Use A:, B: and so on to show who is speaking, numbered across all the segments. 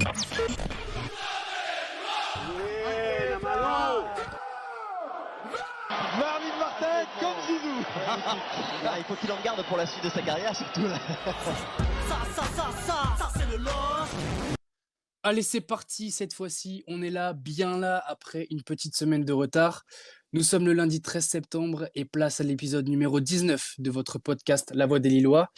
A: Marvin Martin comme Zizou.
B: Il faut qu'il en garde pour la suite de sa carrière surtout.
C: Ça c'est le LOSC.
D: Allez, c'est parti, cette fois-ci, on est là, bien là, après une petite semaine de retard. Nous sommes le lundi 13 septembre et place à l'épisode numéro 19 de votre podcast La Voix des Lillois.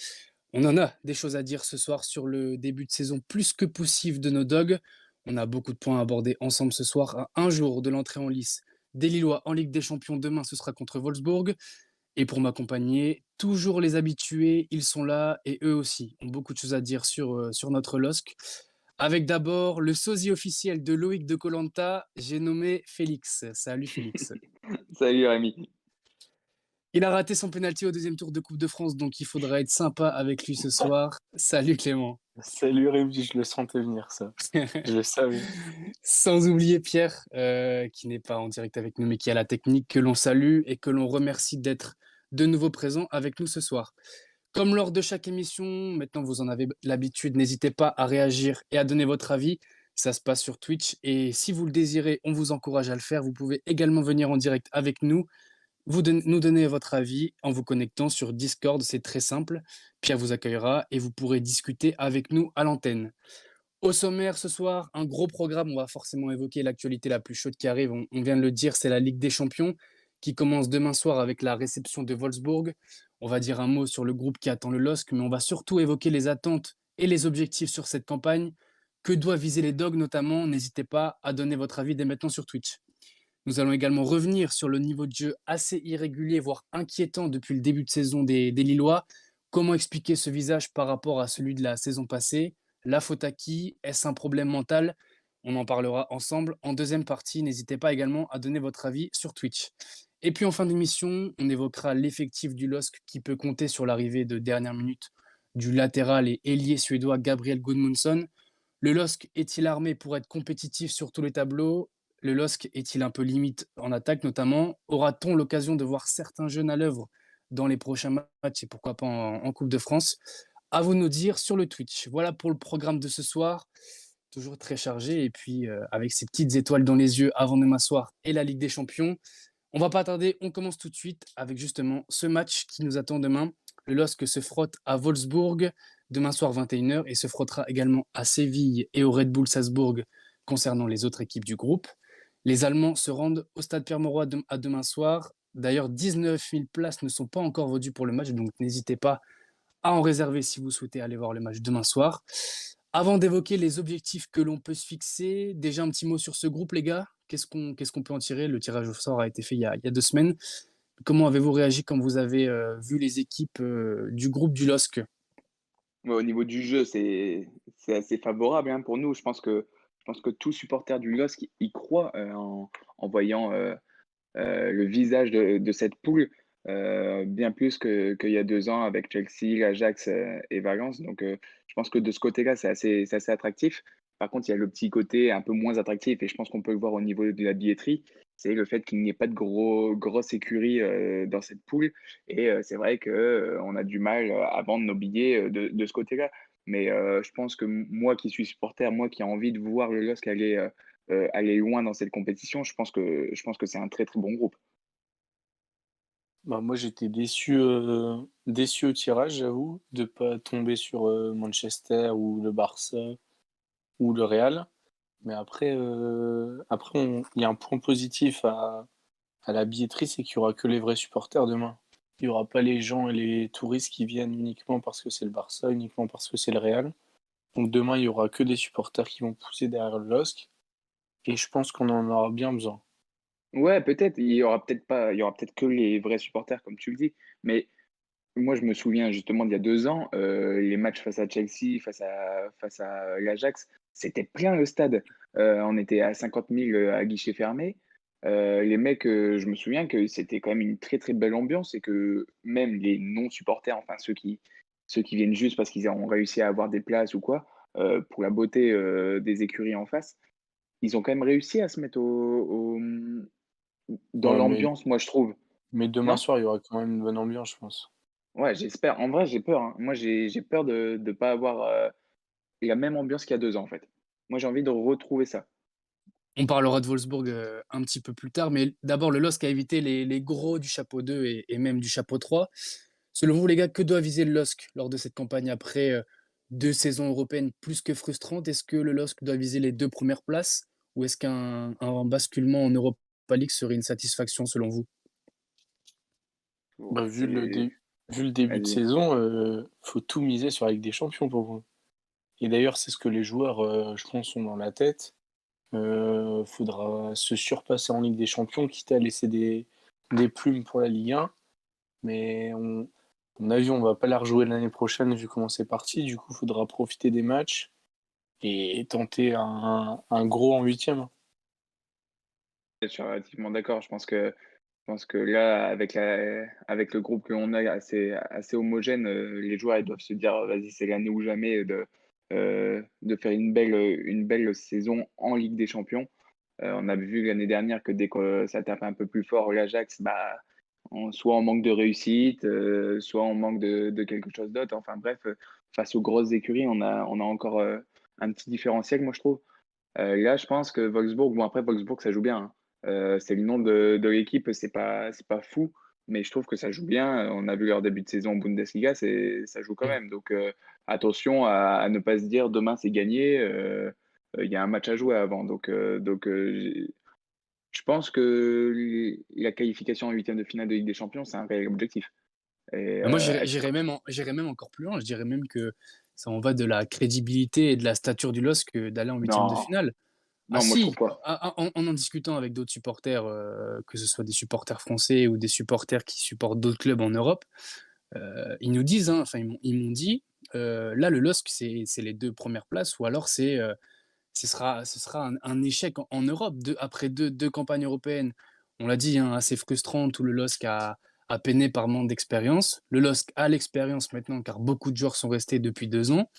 D: On en a des choses à dire ce soir sur le début de saison plus que poussif de nos dogs. On a beaucoup de points à aborder ensemble ce soir, à un jour de l'entrée en lice des Lillois en Ligue des Champions. Demain, ce sera contre Wolfsburg. Et pour m'accompagner, toujours les habitués, ils sont là et eux aussi ont beaucoup de choses à dire sur notre LOSC. Avec d'abord le sosie officiel de Loïc de koh, j'ai nommé Félix. Salut Félix.
E: Salut Rémi.
D: Il a raté son penalty au deuxième tour de Coupe de France, donc il faudra être sympa avec lui ce soir. Salut Clément.
F: Salut Rémi, je le sentais venir ça. Je le savais.
D: Sans oublier Pierre, qui n'est pas en direct avec nous, mais qui a la technique, que l'on salue et que l'on remercie d'être de nouveau présent avec nous ce soir. Comme lors de chaque émission, maintenant vous en avez l'habitude, n'hésitez pas à réagir et à donner votre avis. Ça se passe sur Twitch et si vous le désirez, on vous encourage à le faire. Vous pouvez également venir en direct avec nous, nous donner votre avis en vous connectant sur Discord. C'est très simple. Pierre vous accueillera et vous pourrez discuter avec nous à l'antenne. Au sommaire ce soir, un gros programme. On va forcément évoquer l'actualité la plus chaude qui arrive. On vient de le dire, c'est la Ligue des Champions qui commence demain soir avec la réception de Wolfsburg. On va dire un mot sur le groupe qui attend le LOSC, mais on va surtout évoquer les attentes et les objectifs sur cette campagne. Que doivent viser les Dogs notamment? N'hésitez pas à donner votre avis dès maintenant sur Twitch. Nous allons également revenir sur le niveau de jeu assez irrégulier, voire inquiétant depuis le début de saison des Lillois. Comment expliquer ce visage par rapport à celui de la saison passée? La faute à qui? Est-ce un problème mental? On en parlera ensemble en deuxième partie. N'hésitez pas également à donner votre avis sur Twitch. Et puis en fin d'émission, on évoquera l'effectif du LOSC qui peut compter sur l'arrivée de dernière minute du latéral et ailier suédois Gabriel Gudmundsson. Le LOSC est-il armé pour être compétitif sur tous les tableaux? Le LOSC est-il un peu limite en attaque notamment? Aura-t-on l'occasion de voir certains jeunes à l'œuvre dans les prochains matchs et pourquoi pas en Coupe de France? À vous de nous dire sur le Twitch. Voilà pour le programme de ce soir. Toujours très chargé et puis avec ces petites étoiles dans les yeux avant de m'asseoir et la Ligue des Champions. On va pas tarder, on commence tout de suite avec justement ce match qui nous attend demain. Le LOSC se frotte à Wolfsburg demain soir 21h et se frottera également à Séville et au Red Bull Salzbourg concernant les autres équipes du groupe. Les Allemands se rendent au stade Pierre-Mauroy à demain soir. D'ailleurs, 19 000 places ne sont pas encore vendues pour le match, donc n'hésitez pas à en réserver si vous souhaitez aller voir le match demain soir. Avant d'évoquer les objectifs que l'on peut se fixer, déjà un petit mot sur ce groupe, les gars. Qu'est-ce qu'on peut en tirer? Le tirage au sort a été fait il y a 2 semaines. Comment avez-vous réagi quand vous avez vu les équipes du groupe du LOSC?
E: Ouais, au niveau du jeu, c'est assez favorable hein, pour nous. Je pense que tout supporter du LOSC y croit en voyant le visage de cette poule, bien plus qu'il y a 2 ans avec Chelsea, l'Ajax et Valence. Donc, je pense que de ce côté-là, c'est assez attractif. Par contre, il y a le petit côté un peu moins attractif, et je pense qu'on peut le voir au niveau de la billetterie, c'est le fait qu'il n'y ait pas de grosse écurie dans cette poule. Et c'est vrai qu'on a du mal à vendre nos billets de ce côté-là. Mais je pense que moi qui suis supporter, moi qui ai envie de voir le LOSC aller loin dans cette compétition, je pense que c'est un très très bon groupe.
F: Bah, moi j'étais déçu au tirage, j'avoue, de pas tomber sur Manchester ou le Barça ou le Real. Mais après il y a un point positif à la billetterie, c'est qu'il y aura que les vrais supporters demain. Il y aura pas les gens et les touristes qui viennent uniquement parce que c'est le Barça, uniquement parce que c'est le Real. Donc demain, il y aura que des supporters qui vont pousser derrière le LOSC. Et je pense qu'on en aura bien besoin.
E: Ouais, peut-être, il y aura peut-être que les vrais supporters, comme tu le dis. Mais moi, je me souviens justement d'il y a 2 ans, les matchs face à Chelsea, face à l'Ajax, c'était plein le stade. On était à 50 000 à guichet fermé. Les mecs, je me souviens que c'était quand même une très très belle ambiance et que même les non-supporters, enfin ceux qui viennent juste parce qu'ils ont réussi à avoir des places ou quoi, pour la beauté des écuries en face, ils ont quand même réussi à se mettre dans
F: Ouais,
E: l'ambiance, moi je trouve.
F: mais demain
E: Non?
F: soir, il y aura quand même une bonne ambiance, je pense.
E: Ouais, j'espère. En vrai, j'ai peur, hein. Moi, j'ai peur de ne pas avoir la même ambiance qu'il y a 2 ans, en fait. moi, j'ai envie de retrouver ça.
D: On parlera de Wolfsburg un petit peu plus tard, mais d'abord le LOSC a évité les gros du chapeau 2 et même du chapeau 3. Selon vous, les gars, que doit viser le LOSC lors de cette campagne après 2 saisons européennes plus que frustrantes? Est-ce que le LOSC doit viser les 2 premières places ou est-ce qu'un basculement en Europa League serait une satisfaction selon vous?
E: Bon,
F: Bah, vu le début de
E: Vas-y.
F: saison, faut tout miser sur la Ligue des Champions pour moi. Et d'ailleurs, c'est ce que les joueurs, je pense, ont dans la tête. Faudra se surpasser en Ligue des Champions, quitte à laisser des plumes pour la Ligue 1. Mais on a vu, on va pas la rejouer l'année prochaine vu comment c'est parti. Du coup, il faudra profiter des matchs et tenter un gros en huitième.
E: Je suis relativement d'accord. Je pense que là, avec le groupe que l'on a assez homogène, les joueurs ils doivent se dire, vas-y, c'est l'année ou jamais de faire une belle saison en Ligue des Champions. On a vu l'année dernière que dès que ça tape un peu plus fort, l'Ajax, bah, soit on manque de réussite, soit on manque de quelque chose d'autre. Enfin bref, face aux grosses écuries, on a encore un petit différentiel, moi je trouve. Là, je pense que Wolfsburg, bon après Wolfsburg, ça joue bien, hein. C'est le nom de l'équipe, c'est pas fou, mais je trouve que ça joue bien. On a vu leur début de saison en Bundesliga, ça joue quand
D: Mm.
E: même. Donc attention à ne pas se dire demain c'est gagné. Il y a un match à jouer avant. Je pense que la qualification en huitième de finale de Ligue des Champions, c'est un réel objectif. Et
D: Mais moi,
E: être
D: j'irais même encore plus loin. Je dirais même que ça en va de la crédibilité et de la stature du LOSC que d'aller en huitième de
E: non,
D: finale. Ah
E: non, moi je trouve
D: si,
E: pas.
D: en discutant avec d'autres supporters, que ce soit des supporters français ou des supporters qui supportent d'autres clubs en Europe, ils nous disent, hein, enfin ils m'ont dit, là le LOSC c'est les 2 premières places ou alors ce sera un échec en Europe. Après deux campagnes européennes, on l'a dit, hein, assez frustrantes où le LOSC a peiné par manque d'expérience. Le LOSC a l'expérience maintenant car beaucoup de joueurs sont restés depuis 2 ans.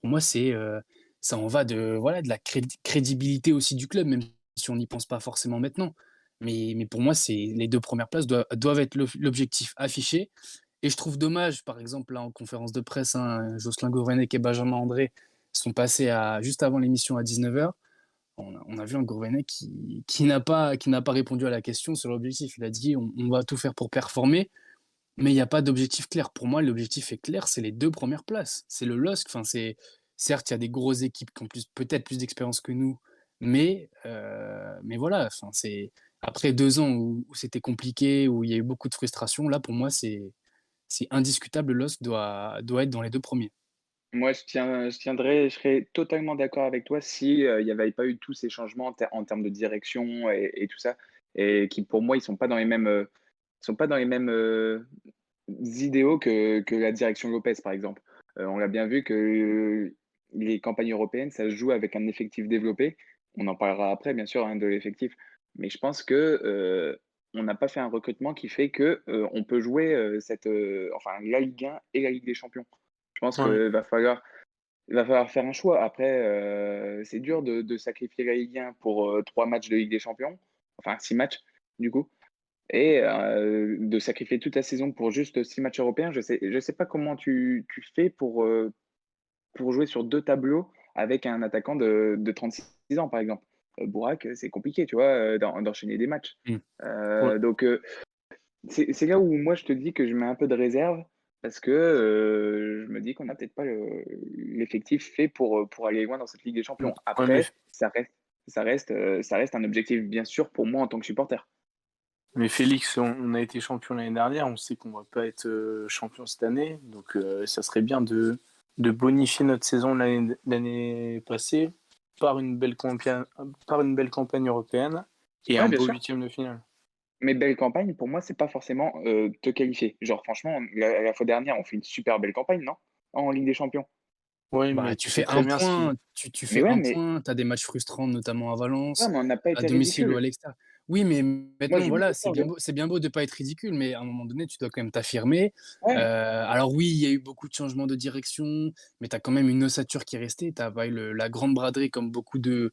D: Pour moi, ça en va voilà, de la crédibilité aussi du club, même si on n'y pense pas forcément maintenant. Mais pour moi, les 2 premières places doivent être l'objectif affiché. Et je trouve dommage, par exemple, là, en conférence de presse, hein, Jocelyn Gourvenec et Benjamin André sont passés juste avant l'émission à 19h. On a vu un Gourvenec qui n'a pas répondu à la question sur l'objectif. Il a dit on va tout faire pour performer, mais il n'y a pas d'objectif clair. Pour moi, l'objectif est clair, c'est les 2 premières places. C'est le LOSC. Enfin, certes, il y a des grosses équipes qui ont peut-être plus d'expérience que nous, mais voilà. Enfin, après 2 ans où c'était compliqué, où il y a eu beaucoup de frustration. Là, pour moi, c'est indiscutable. Le LOSC doit être dans les 2 premiers.
E: Moi, je serais totalement d'accord avec toi si il n'y avait pas eu tous ces changements en termes de direction et tout ça, et qui pour moi, ils sont pas dans les mêmes idéaux que la direction Lopez, par exemple. On l'a bien vu que les campagnes européennes, ça se joue avec un effectif développé. On en parlera après, bien sûr, hein, de l'effectif. Mais je pense que on n'a pas fait un recrutement qui fait que on peut jouer enfin, la Ligue 1 et la Ligue des Champions. Je pense
F: Ouais.
E: qu'il va falloir faire un choix. Après, c'est dur de sacrifier la Ligue 1 pour 3 matchs de Ligue des Champions, enfin 6 matchs, du coup, et de sacrifier toute la saison pour juste 6 matchs européens. Je sais pas comment tu fais pour jouer sur 2 tableaux avec un attaquant de 36 ans, par exemple. Bourak, c'est compliqué, tu vois, d'enchaîner des matchs.
D: Mm.
F: Ouais.
E: Donc, c'est là où moi je te dis que je mets un peu de réserve parce que je me dis qu'on n'a peut-être pas l'effectif fait pour aller loin dans cette Ligue des
F: Mm.
E: Champions.
F: Ouais, mais,
E: Après, ça reste un objectif, bien sûr, pour moi en tant que supporter.
F: mais Félix, on a été champion l'année dernière, on sait qu'on va pas être champion cette année, donc ça serait bien de bonifier notre saison l'année passée par une belle campagne européenne et
E: Ouais,
F: un
E: bien
F: beau
E: sûr.
F: huitième de finale.
E: Mais belle campagne, pour moi, c'est pas forcément te qualifier. Genre, franchement, la fois dernière, on fait une super belle campagne, non? En Ligue des Champions.
F: Oui,
D: Bah,
F: mais
D: tu
F: tu sais
D: fais
F: très
D: un
F: bien ce
D: point,
F: qui.
D: tu
E: Mais
D: fais
E: ouais,
D: un
E: mais,
D: point, tu as des matchs frustrants, notamment à
E: ouais,
D: Valence,
E: mais on n'a pas
D: à
E: été
D: domicile ou à
E: ridicule.
D: l'extérieur. Oui, mais
E: Moi,
D: maintenant,
E: je me
D: voilà,
E: souviens de.
D: c'est bien beau de ne pas être ridicule, mais à un moment donné, tu dois quand même t'affirmer.
E: Ouais,
D: Alors oui, il y a eu beaucoup de changements de direction, mais tu as quand même une ossature qui est restée. Tu as pas eu la grande braderie comme beaucoup de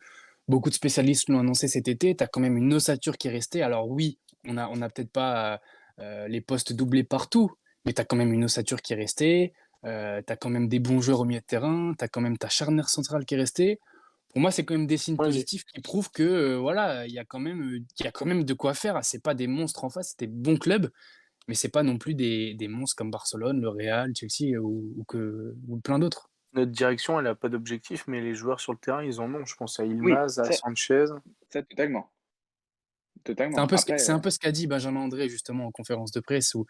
D: spécialistes l'ont annoncé cet été. Tu as quand même une ossature qui est restée. Alors oui, on a peut-être pas les postes doublés partout, mais tu as quand même une ossature qui est restée. Tu as quand même des bons joueurs au milieu de terrain. Tu as quand même ta charnière centrale qui est restée. Pour moi, c'est quand même des signes
F: Ouais,
D: positifs qui prouvent que, voilà, il y a quand même de quoi faire. C'est pas des monstres en face, c'est des bons clubs, mais c'est pas non plus des monstres comme Barcelone, le Real, Chelsea ou plein d'autres.
F: notre direction, elle a pas d'objectif, mais les joueurs sur le terrain, ils en ont. Je pense à
E: Oui,
F: Yilmaz, à Sanchez.
E: ça totalement.
D: C'est un
E: Totalement.
D: peu ce que
E: Après,
D: c'est un peu ce qu'a dit Benjamin André justement en conférence de presse où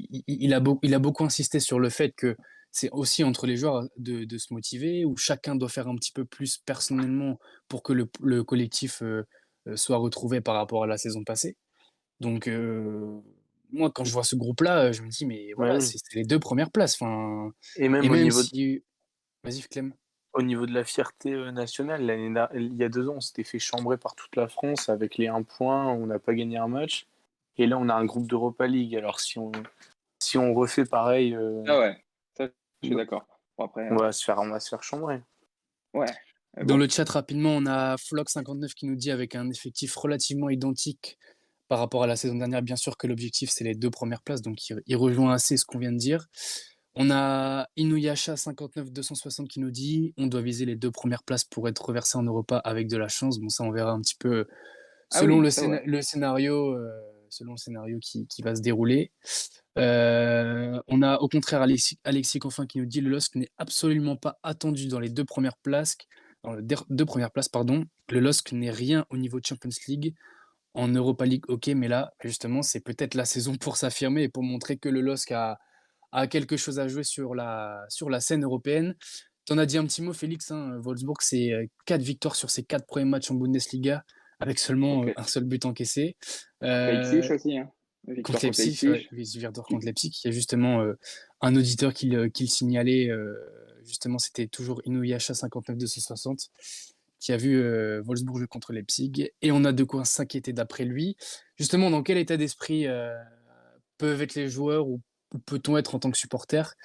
D: il a beaucoup insisté sur le fait que c'est aussi entre les joueurs de se motiver, où chacun doit faire un petit peu plus personnellement pour que le collectif, soit retrouvé par rapport à la saison passée. Donc moi quand je vois ce groupe-là, je me dis: «Mais
F: Ouais,
D: voilà,
F: oui.
D: c'est les 2 premières places», enfin
F: Et
D: et
F: même
D: même si vas-y Clem.
F: au niveau de la fierté, nationale, il y a 2 ans, on s'était fait chambrer par toute la France avec les 1 point, on n'a pas gagné un match et là, on a un groupe d'Europa League. Alors si on refait pareil,
E: ah ouais, ça, je suis
F: bah,
E: d'accord. Bon, après,
F: on va se faire chambrer.
E: ouais, mais
D: Dans
E: bon.
D: le chat rapidement, on a Flock59 qui nous dit avec un effectif relativement identique par rapport à la saison dernière, bien sûr que l'objectif c'est les 2 premières places, donc il rejoint assez ce qu'on vient de dire. On a Inuyasha 59260 qui nous dit: «On doit viser les 2 premières places pour être reversé en Europa avec de la chance». Bon ça on verra un petit peu
E: Ah
D: selon
E: oui,
D: le
E: ça, ouais.
D: scénario qui va se dérouler. On a au contraire Alexis Confin qui nous dit: «Le LOSC n'est absolument pas attendu dans les 2 premières places, dans les 2 premières places pardon. Le LOSC n'est rien au niveau Champions League. En Europa League, OK, mais là, justement, c'est peut-être la saison pour s'affirmer et pour montrer que le LOSC a quelque chose à jouer sur la scène européenne». Tu en as dit un petit mot Félix, hein, Wolfsburg, c'est, 4 victoires sur ses 4 premiers matchs en Bundesliga avec seulement,
E: Ok.
D: 1 seul but encaissé.
E: Contre Leipzig
D: Heu
E: aussi, hein. Victoire
D: Contre
E: contre
D: Leipzig, ouais,
E: Leipzig.
D: Wiesbaden contre
E: Qui-
D: Leipzig. Il y a justement, un auditeur qui le signalait, justement, c'était toujours Inuyasha 59260 qui a vu, Wolfsburg jouer contre Leipzig et on a de quoi s'inquiéter d'après lui. Justement, dans quel état d'esprit, peuvent être les joueurs ou peut-on être en tant que supporter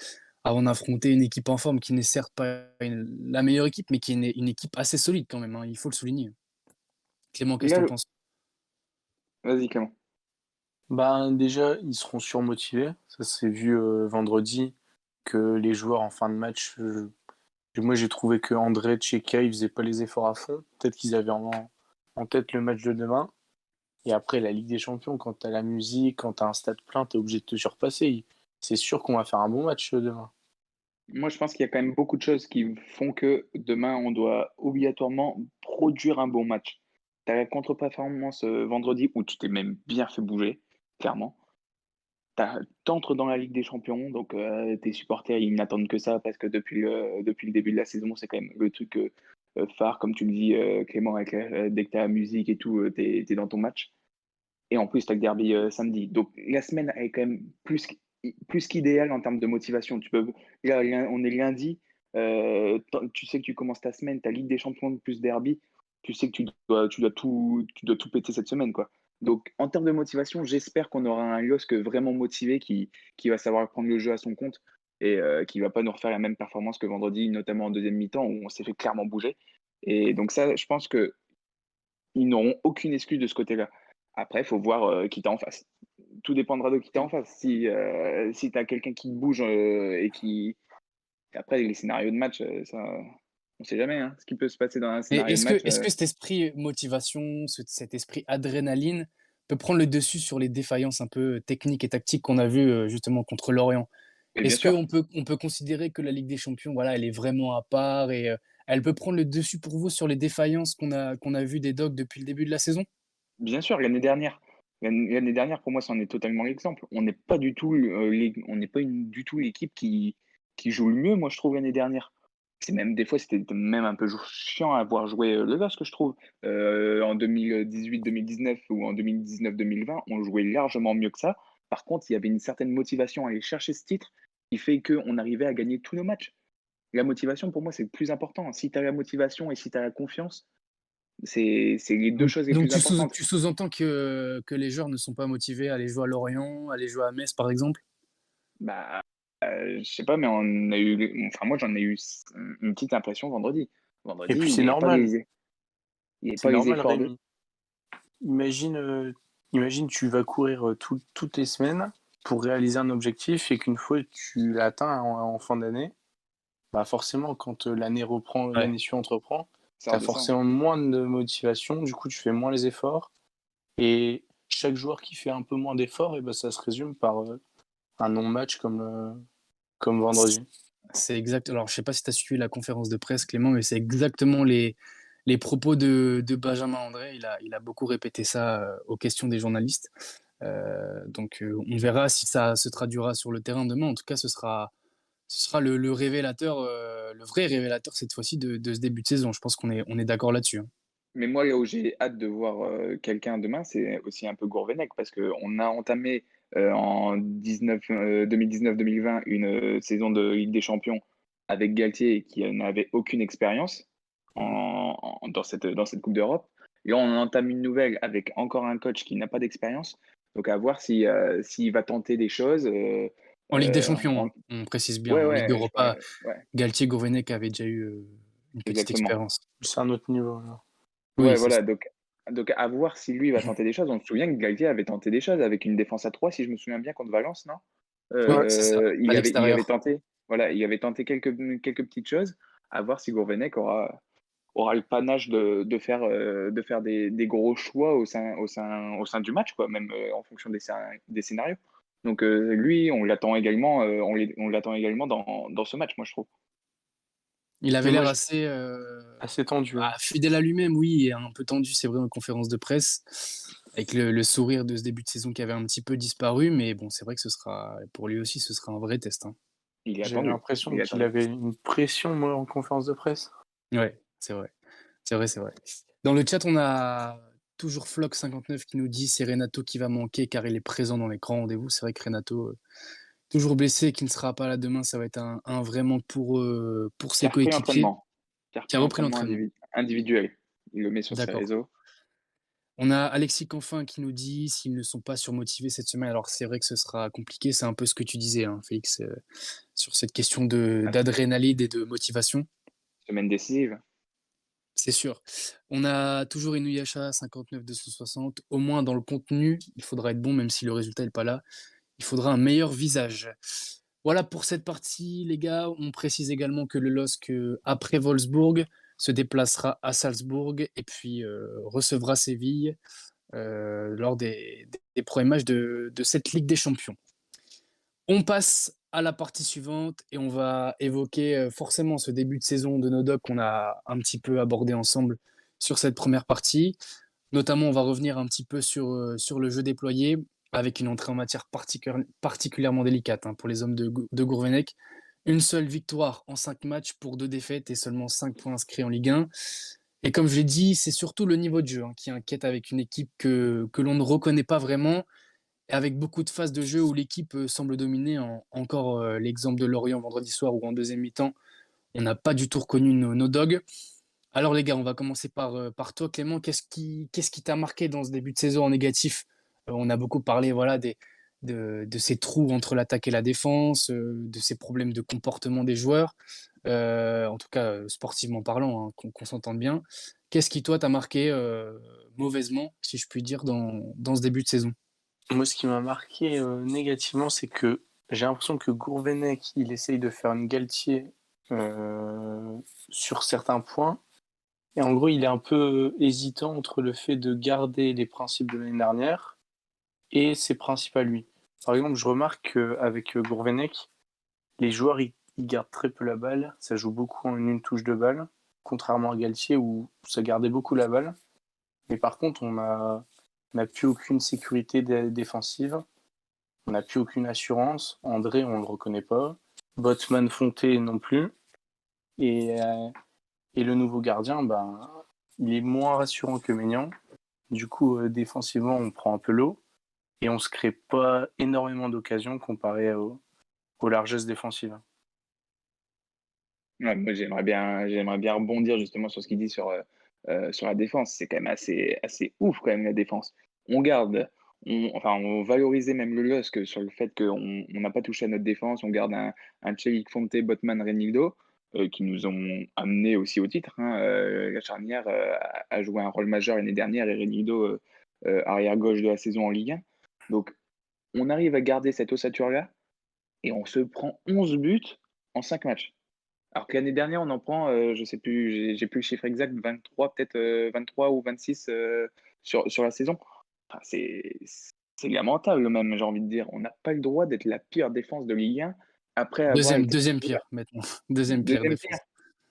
D: avant d'affronter une équipe en forme qui n'est certes pas la meilleure équipe, mais qui est une équipe assez solide quand même, hein, il faut le souligner. Clément, qu'est-ce que
E: Là,
D: tu en penses?
E: vas-y, Clément.
F: Ben, déjà, ils seront surmotivés. Ça s'est vu, vendredi que les joueurs en fin de match, moi j'ai trouvé que André, Tcheka, ils faisaient pas les efforts à fond. Peut-être qu'ils avaient en tête le match de demain. Et après, la Ligue des Champions, quand tu as la musique, quand tu as un stade plein, tu es obligé de te surpasser. C'est sûr qu'on va faire un bon match demain.
E: Moi, je pense qu'il y a quand même beaucoup de choses qui font que demain, on doit obligatoirement produire un bon match. Tu as la contre-performance vendredi où tu t'es même bien fait bouger, clairement. T'entres dans la Ligue des Champions, donc tes supporters, ils n'attendent que ça parce que depuis le début de la saison, c'est quand même le truc phare, comme tu le dis, Clément, avec, dès que tu as la musique et tout, tu es dans ton match. Et en plus, tu as le derby samedi. Donc la semaine elle est quand même plus qu'idéale en termes de motivation. Là, on est lundi, tu sais que tu commences ta semaine, ta Ligue des Champions plus derby, tu sais que tu dois tout péter cette semaine, quoi. Donc en termes de motivation, j'espère qu'on aura un LOSC vraiment motivé qui va savoir prendre le jeu à son compte et qui va pas nous refaire la même performance que vendredi, notamment en deuxième mi-temps où on s'est fait clairement bouger. Et donc ça, je pense que ils n'auront aucune excuse de ce côté-là. Après, il faut voir qui tu en face. Tout dépendra de qui tu en face. Si tu as quelqu'un qui bouge et qui. Après, les scénarios de match, ça, on sait jamais hein, ce qui peut se passer dans un
D: Et
E: scénario de match.
D: est-ce que cet esprit motivation, cet esprit adrénaline peut prendre le dessus sur les défaillances un peu techniques et tactiques qu'on a vues, justement contre Lorient?
E: Mais bien
D: Est-ce
E: sûr,
D: qu'on peut considérer que la Ligue des Champions, voilà, elle est vraiment à part et elle peut prendre le dessus pour vous sur les défaillances qu'on a vues des Dogs depuis le début de la saison?
E: bien sûr, l'année dernière, pour moi, c'en est totalement l'exemple. On n'est pas du tout, on n'est pas du tout l'équipe qui joue le mieux, moi, je trouve, l'année dernière. C'est même des fois, c'était même un peu chiant à voir jouer le LOSC, je trouve. En 2018-2019 ou en 2019-2020, on jouait largement mieux que ça. Par contre, il y avait une certaine motivation à aller chercher ce titre qui fait qu'on arrivait à gagner tous nos matchs. La motivation, pour moi, c'est le plus important. Si tu as la motivation et si tu as la confiance, c'est les deux choses les
D: Donc
E: plus importantes.
D: tu sous-entends que les joueurs ne sont pas motivés à aller jouer à Lorient, à aller jouer à Metz, par exemple?
E: Bah, je sais pas, mais moi, j'en ai eu une petite impression vendredi.
F: Et
E: Vendredi,
F: puis
E: il
F: c'est
E: n'y avait pas
F: normal. C'est
E: les
F: normal,
E: efforts de.
F: Rémi. Imagine, tu vas courir toutes les semaines pour réaliser un objectif et qu'une fois tu l'atteins en fin d'année, bah forcément, quand l'année
D: Ouais.
F: suivante reprend,
E: Ça
F: tu as
E: redescend.
F: forcément moins de motivation, du coup, tu fais moins les efforts. Et chaque joueur qui fait un peu moins d'efforts, et ben, ça se résume par un non-match comme vendredi.
D: C'est exact. Alors, je sais pas si tu as suivi la conférence de presse, Clément, mais c'est exactement les propos de Benjamin André. Il a beaucoup répété ça aux questions des journalistes. Donc, on verra si ça se traduira sur le terrain demain. En tout cas, ce sera le révélateur, le vrai révélateur cette fois-ci de ce début de saison. Je pense on est d'accord là-dessus, hein.
E: Mais moi, là où j'ai hâte de voir quelqu'un demain, c'est aussi un peu Gourvenec, parce qu'on a entamé en 2019-2020 une saison de Ligue des Champions avec Galtier qui n'avait aucune expérience dans cette Coupe d'Europe. Et là, on entame une nouvelle avec encore un coach qui n'a pas d'expérience. Donc, à voir si, s'il va tenter des choses.
D: En Ligue des
E: Euh,
D: Champions,
E: en-
D: hein, on précise bien.
E: Ouais,
D: En Ligue
E: ouais, je
D: Europa,
E: parle, ouais,
D: Galtier, Gourvenec avait déjà eu une petite
E: exactement.
D: expérience.
F: C'est un autre niveau, là.
D: Oui,
E: Ouais,
D: c'est ça.
E: voilà, donc à voir si lui va tenter des choses. On se souvient que Galtier avait tenté des choses avec une défense à 3, si je me souviens bien, contre Valence, non?
D: Oui, c'est ça. À
E: Il avait
D: l'extérieur.
E: tenté, voilà, il avait tenté quelques petites choses. À voir si Gourvenec aura le panache de faire des gros choix au sein du match, quoi, même en fonction des scénarios. Donc lui, on l'attend également, on l'attend également dans ce match, moi je trouve.
D: Il avait
F: Mais moi,
D: l'air assez,
F: assez tendu, hein.
D: fidèle à lui-même, oui, et un peu tendu, c'est vrai, en conférence de presse, avec le sourire de ce début de saison qui avait un petit peu disparu. Mais bon, c'est vrai que pour lui aussi, ce sera un vrai test, hein.
E: Il est
F: J'ai
E: attendu, il
F: l'impression
E: est
F: qu'il
E: attendu.
F: avait une pression, moi, en conférence de presse.
D: Ouais, c'est vrai. C'est vrai, c'est vrai. Dans le chat, on a toujours Flock59 qui nous dit c'est Renato qui va manquer car il est présent dans les grands rendez-vous. C'est vrai que Renato, toujours blessé et qui ne sera pas là demain, ça va être un vrai manque pour
E: Qui
D: ses
E: a repris
D: coéquipiers,
E: l'entraînement. Qui a
D: qui
E: repris
D: a repris
E: l'entraînement
D: l'entraînement.
E: individuel. Il le met sur ses
D: D'accord.
E: réseaux.
D: On a Alexis Canfin qui nous dit s'ils ne sont pas surmotivés cette semaine. Alors c'est vrai que ce sera compliqué, c'est un peu ce que tu disais, hein, Félix, sur cette question
E: Ah,
D: d'adrénaline et de motivation.
E: semaine décisive.
D: C'est sûr. On a toujours Inuyasha 59 260. Au moins dans le contenu, il faudra être bon, même si le résultat n'est pas là. Il faudra un meilleur visage. Voilà pour cette partie, les gars. On précise également que le LOSC, après Wolfsburg, se déplacera à Salzbourg et puis recevra Séville lors des premiers matchs de cette Ligue des Champions. On passe à la partie suivante et on va évoquer forcément ce début de saison de nos docs qu'on a un petit peu abordé ensemble sur cette première partie. Notamment, on va revenir un petit peu sur le jeu déployé avec une entrée en matière particulièrement délicate, hein, pour les hommes de Gourvenec. Une seule victoire en 5 matchs pour 2 défaites et seulement 5 points inscrits en Ligue 1. Et comme je l'ai dit, c'est surtout le niveau de jeu, hein, qui inquiète avec une équipe que l'on ne reconnaît pas vraiment et avec beaucoup de phases de jeu où l'équipe semble dominer. Encore l'exemple de Lorient vendredi soir où en deuxième mi-temps, on n'a pas du tout reconnu nos dogs. Alors les gars, on va commencer par toi Clément. Qu'est-ce qui t'a marqué dans ce début de saison en négatif? On a beaucoup parlé voilà, de ces trous entre l'attaque et la défense, de ces problèmes de comportement des joueurs, en tout cas sportivement parlant, hein, qu'on s'entende bien. Qu'est-ce qui toi t'a marqué mauvaisement, si je puis dire, dans ce début de saison?
F: Moi, ce qui m'a marqué négativement, c'est que j'ai l'impression que Gourvenec, il essaye de faire une Galtier sur certains points. Et en gros, il est un peu hésitant entre le fait de garder les principes de l'année dernière et ses principes à lui. Par exemple, je remarque qu'avec Gourvenec, les joueurs, ils gardent très peu la balle. Ça joue beaucoup en une touche de balle, contrairement à Galtier où ça gardait beaucoup la balle. Mais par contre, on n'a plus aucune sécurité défensive. On n'a plus aucune assurance. André, on ne le reconnaît pas. Botman, Fonté non plus. Et le nouveau gardien, ben, il est moins rassurant que Maignan. Du coup, défensivement, on prend un peu l'eau. Et on ne se crée pas énormément d'occasions comparé aux largesses défensives.
E: Ouais, moi, j'aimerais bien rebondir justement sur ce qu'il dit sur la défense. C'est quand même assez ouf, quand même, la défense. On garde, on valorisait même le LOSC sur le fait qu'on n'a pas touché à notre défense. On garde un Chelik Fonte, Botman, Renildo, qui nous ont amenés aussi au titre, hein. La charnière a joué un rôle majeur l'année dernière et Renildo, arrière gauche de la saison en Ligue 1. Donc, on arrive à garder cette ossature-là et on se prend 11 buts en 5 matchs. Alors que l'année dernière, on en prend, je sais plus, j'ai plus le chiffre exact, 23 peut-être, 23 ou 26 sur la saison. Enfin, c'est lamentable même, j'ai envie de dire. On n'a pas le droit d'être la pire défense de Ligue 1 après avoir
D: Deuxième,
E: été
D: deuxième pire maintenant. Deuxième pire
E: deuxième pire.
D: défense.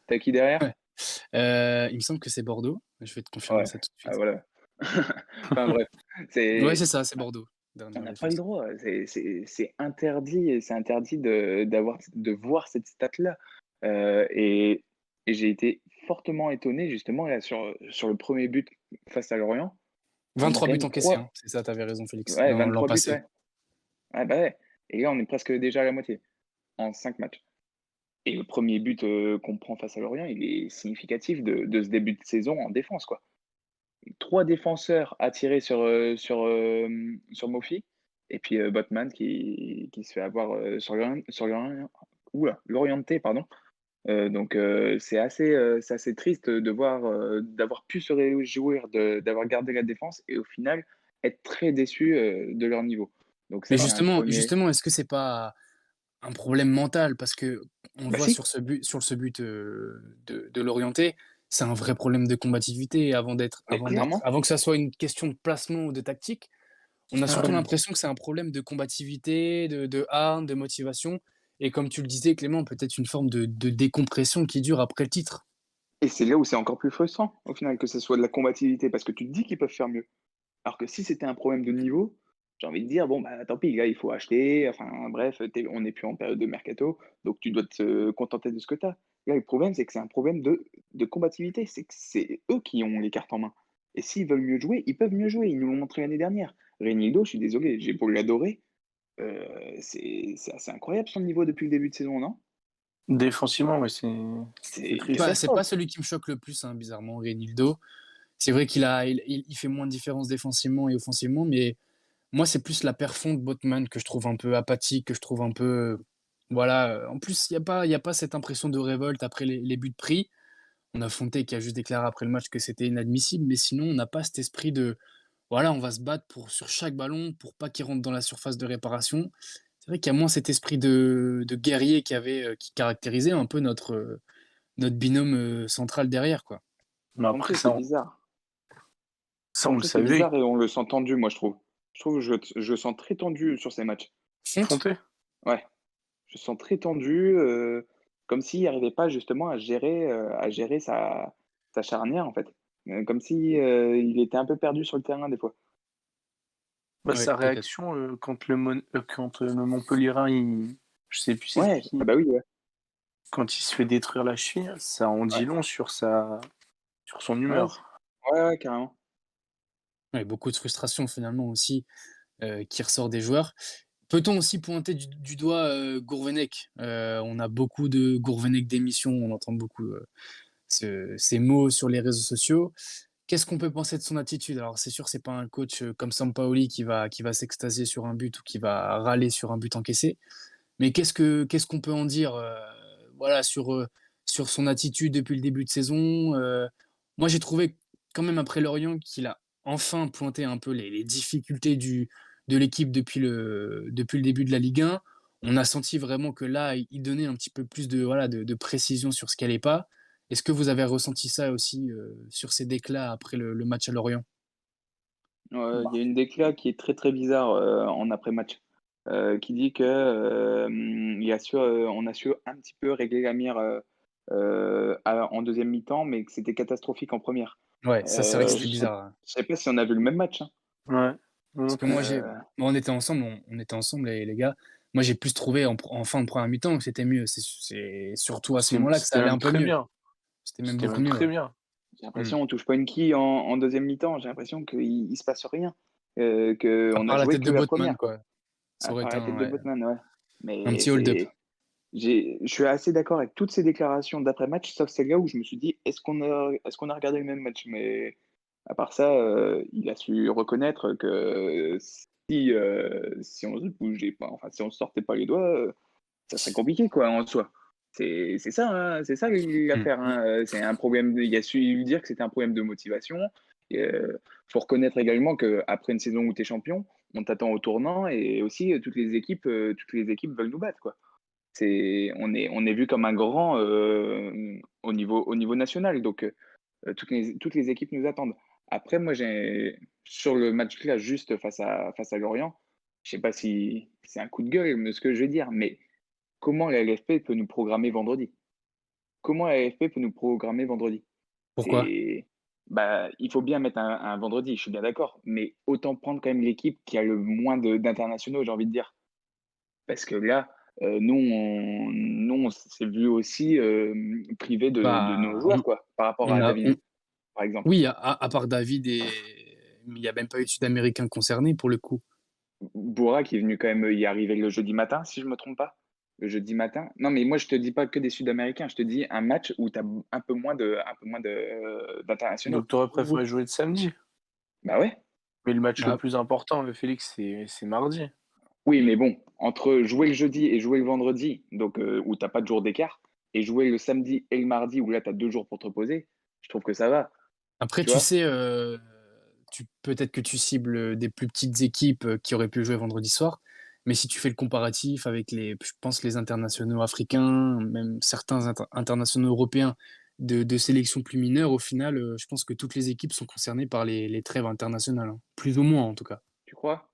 E: T'as qui derrière?
D: Ouais. Il me semble que c'est Bordeaux. Je vais te confirmer
E: Ouais,
D: ça tout de
E: ah
D: suite.
E: voilà. Enfin bref,
D: Ouais,
E: c'est
D: c'est ça, c'est Bordeaux,
E: on
D: dernière
E: n'a pas le
D: défense.
E: droit. C'est interdit, c'est interdit de voir cette stat-là. Et j'ai été fortement étonné justement là sur le premier but face à Lorient. On a
D: 23
E: quand
D: buts
E: même
D: encaissés,
E: 3
D: hein. C'est ça, tu avais raison Félix,
E: ouais,
D: l'an
E: 23 buts,
D: passé.
E: ouais. Ah bah ouais. Et là, on est presque déjà à la moitié en 5 matchs. Et le premier but, qu'on prend face à Lorient, il est significatif de ce début de saison en défense, quoi. 3 défenseurs attirés sur Mofi et puis, Botman qui se fait avoir, Lorienté, pardon. Donc c'est assez triste de voir, d'avoir pu se réjouir d'avoir gardé la défense et au final être très déçu, de leur niveau. Donc
D: Mais
E: ça, c'est un premier.
D: justement, est-ce que c'est pas un problème mental? Parce qu'on
E: Bah
D: voit
E: si,
D: sur ce but, de l'orienté, c'est un vrai problème de combativité
E: mais clairement.
D: avant que ça soit une question de placement ou de tactique. On a
F: Ah
D: surtout
F: ouais.
D: l'impression que c'est un problème de combativité, de hargne, de motivation et comme tu le disais Clément, peut-être une forme de décompression qui dure après le titre.
E: Et c'est là où c'est encore plus frustrant, au final, que ce soit de la combativité, parce que tu te dis qu'ils peuvent faire mieux. Alors que si c'était un problème de niveau, j'ai envie de dire: «Bon, bah, tant pis, là, il faut acheter», enfin bref, on n'est plus en période de mercato, donc tu dois te contenter de ce que tu as. Là, le problème, c'est que c'est un problème de combativité, c'est que c'est eux qui ont les cartes en main et s'ils veulent mieux jouer, ils peuvent mieux jouer. Ils nous l'ont montré l'année dernière. Regnildo, je suis désolé, j'ai beau l'adorer, c'est assez incroyable son niveau depuis le début de saison, non?
F: Défensivement, ouais, c'est
E: C'est une
F: triste.
D: C'est pas
E: catastrophe.
D: celui qui me choque le plus, hein, bizarrement, Reinildo. C'est vrai qu'il fait moins de différence défensivement et offensivement, mais moi, c'est plus la perfond de Botman que je trouve un peu apathique, que je trouve un peu, voilà, en plus, il y a pas cette impression de révolte après les buts pris. On a Fonte qui a juste déclaré après le match que c'était inadmissible, mais sinon, on n'a pas cet esprit de, voilà, on va se battre sur chaque ballon pour pas qu'il rentre dans la surface de réparation. C'est vrai qu'il y a moins cet esprit de guerrier qui caractérisait un peu notre binôme central derrière, quoi.
F: Mais après,
E: Conte, c'est bizarre.
F: ça, on le
E: Conte, c'est
F: savait.
E: bizarre et on le sent tendu, moi, je trouve. Je trouve que je le sens très tendu sur ces matchs.
D: Fonte,
F: Fonte?
E: Ouais, je le sens très tendu, comme s'il n'arrivait pas justement à gérer sa charnière, en fait. Comme si, il était un peu perdu sur le terrain, des fois.
F: Bah,
D: ouais,
F: sa
D: peut-être.
F: réaction, quand le Montpellierin, je sais plus c'est
E: Ouais, ah
F: qui,
E: bah oui, ouais.
F: quand il se fait détruire la cheville, ça en dit
E: Ouais,
F: long sur son
E: ouais,
F: humeur.
E: ouais, ouais, carrément.
D: Ouais, beaucoup de frustration finalement aussi, qui ressort des joueurs. Peut-on aussi pointer du doigt, Gourvenec? On a beaucoup de Gourvenec d'émissions, on entend beaucoup, ces mots sur les réseaux sociaux. Qu'est-ce qu'on peut penser de son attitude? Alors c'est sûr, c'est pas un coach, comme Sampaoli qui va s'extasier sur un but ou qui va râler sur un but encaissé. Mais qu'est-ce qu'on peut en dire, voilà, sur son attitude depuis le début de saison? Moi, j'ai trouvé quand même après Lorient qu'il a enfin pointé un peu les difficultés de l'équipe depuis le début de la Ligue 1. On a senti vraiment que là, il donnait un petit peu plus de, voilà, de précision sur ce qui allait pas. Est-ce que vous avez ressenti ça aussi, sur ces déclats après le match à Lorient?
E: Il y a
F: Bah,
E: une déclat qui est très, très bizarre, en après-match, qui dit que, on a su un petit peu régler la mire, en deuxième mi-temps, mais que c'était catastrophique en première.
D: Ouais, ça, c'est vrai que
E: Je
D: c'était
E: sais
D: bizarre, hein.
E: je sais pas si on a vu le même match, hein.
F: ouais, moi non
D: Parce que
F: plus.
D: moi, on était ensemble, on était ensemble les gars. Moi, j'ai plus trouvé en fin de première mi-temps que c'était mieux. C'est surtout à ce moment-là que ça
F: C'était
D: allait un
F: même
D: peu
F: très
D: mieux.
F: bien.
D: C'était même
F: C'était
D: beaucoup
F: même
D: mieux,
F: très
D: ouais.
F: bien.
E: J'ai
D: Mmh.
E: l'impression on touche pas une quille en deuxième mi-temps. J'ai l'impression qu'il se passe rien,
D: À
E: qu'on a
D: part la
E: joué
D: tête
E: que
D: de
E: la
D: Botman,
E: première, quoi.
D: quoi. Ça
E: À
D: aurait
E: part
D: été
E: la tête de
D: ouais,
E: Botman, ouais.
D: un
E: Mais
D: petit hold-up.
E: je suis assez d'accord avec toutes ces déclarations d'après-match, sauf celle-là où je me suis dit: est-ce qu'on a regardé le même match?» Mais à part ça, il a su reconnaître que si on se bougeait pas, enfin, si on se sortait pas les doigts, ça serait compliqué, quoi, en soi. C'est ça, hein, c'est ça
D: Mmh.
E: l'affaire, hein, c'est un problème il a su lui dire que c'était un problème de motivation et faut reconnaître également qu'après une saison où tu es champion, on t'attend au tournant et aussi, toutes les équipes veulent nous battre, quoi. On est vu comme un grand au niveau national. Donc, toutes les équipes nous attendent. Après, moi, sur le match là, juste face à Lorient, je sais pas si c'est un coup de gueule, mais ce que je veux dire, mais comment la LFP peut nous programmer vendredi? Comment la LFP peut nous programmer vendredi?
D: Pourquoi?
E: C'est bah, il faut bien mettre un vendredi, je suis bien d'accord, mais autant prendre quand même l'équipe qui a le moins d'internationaux, j'ai envie de dire. Parce que là, on s'est vu aussi, privés de nos
D: Bah,
E: joueurs, quoi, par rapport
D: on
E: à
D: a,
E: David,
D: on-
E: par exemple.
D: oui, à part David il n'y a même pas eu de Sud-Américains concernés pour le coup.
E: Boura qui est venu quand même y arriver le jeudi matin, si je me trompe pas? Le jeudi matin? Non, mais moi, je te dis pas que des Sud-Américains, je te dis un match où tu as un peu moins d'internationaux.
F: Donc tu aurais
D: Ou-
F: préféré jouer le samedi.
E: Bah ouais.
F: Mais le match le
D: bah,
F: plus important, Félix, c'est mardi.
E: Oui, mais bon, entre jouer le jeudi et jouer le vendredi, donc où tu pas de jour d'écart, et jouer le samedi et le mardi, où là, tu as 2 jours pour te reposer, je trouve que ça va,
D: Après,
E: tu
D: tu
E: vois?
D: sais, peut-être que tu cibles des plus petites équipes qui auraient pu jouer vendredi soir, mais si tu fais le comparatif avec je pense, les internationaux africains, même certains internationaux européens de sélections plus mineures, au final, je pense que toutes les équipes sont concernées par les trêves internationales, hein. Plus ou moins en tout cas.
E: Tu crois?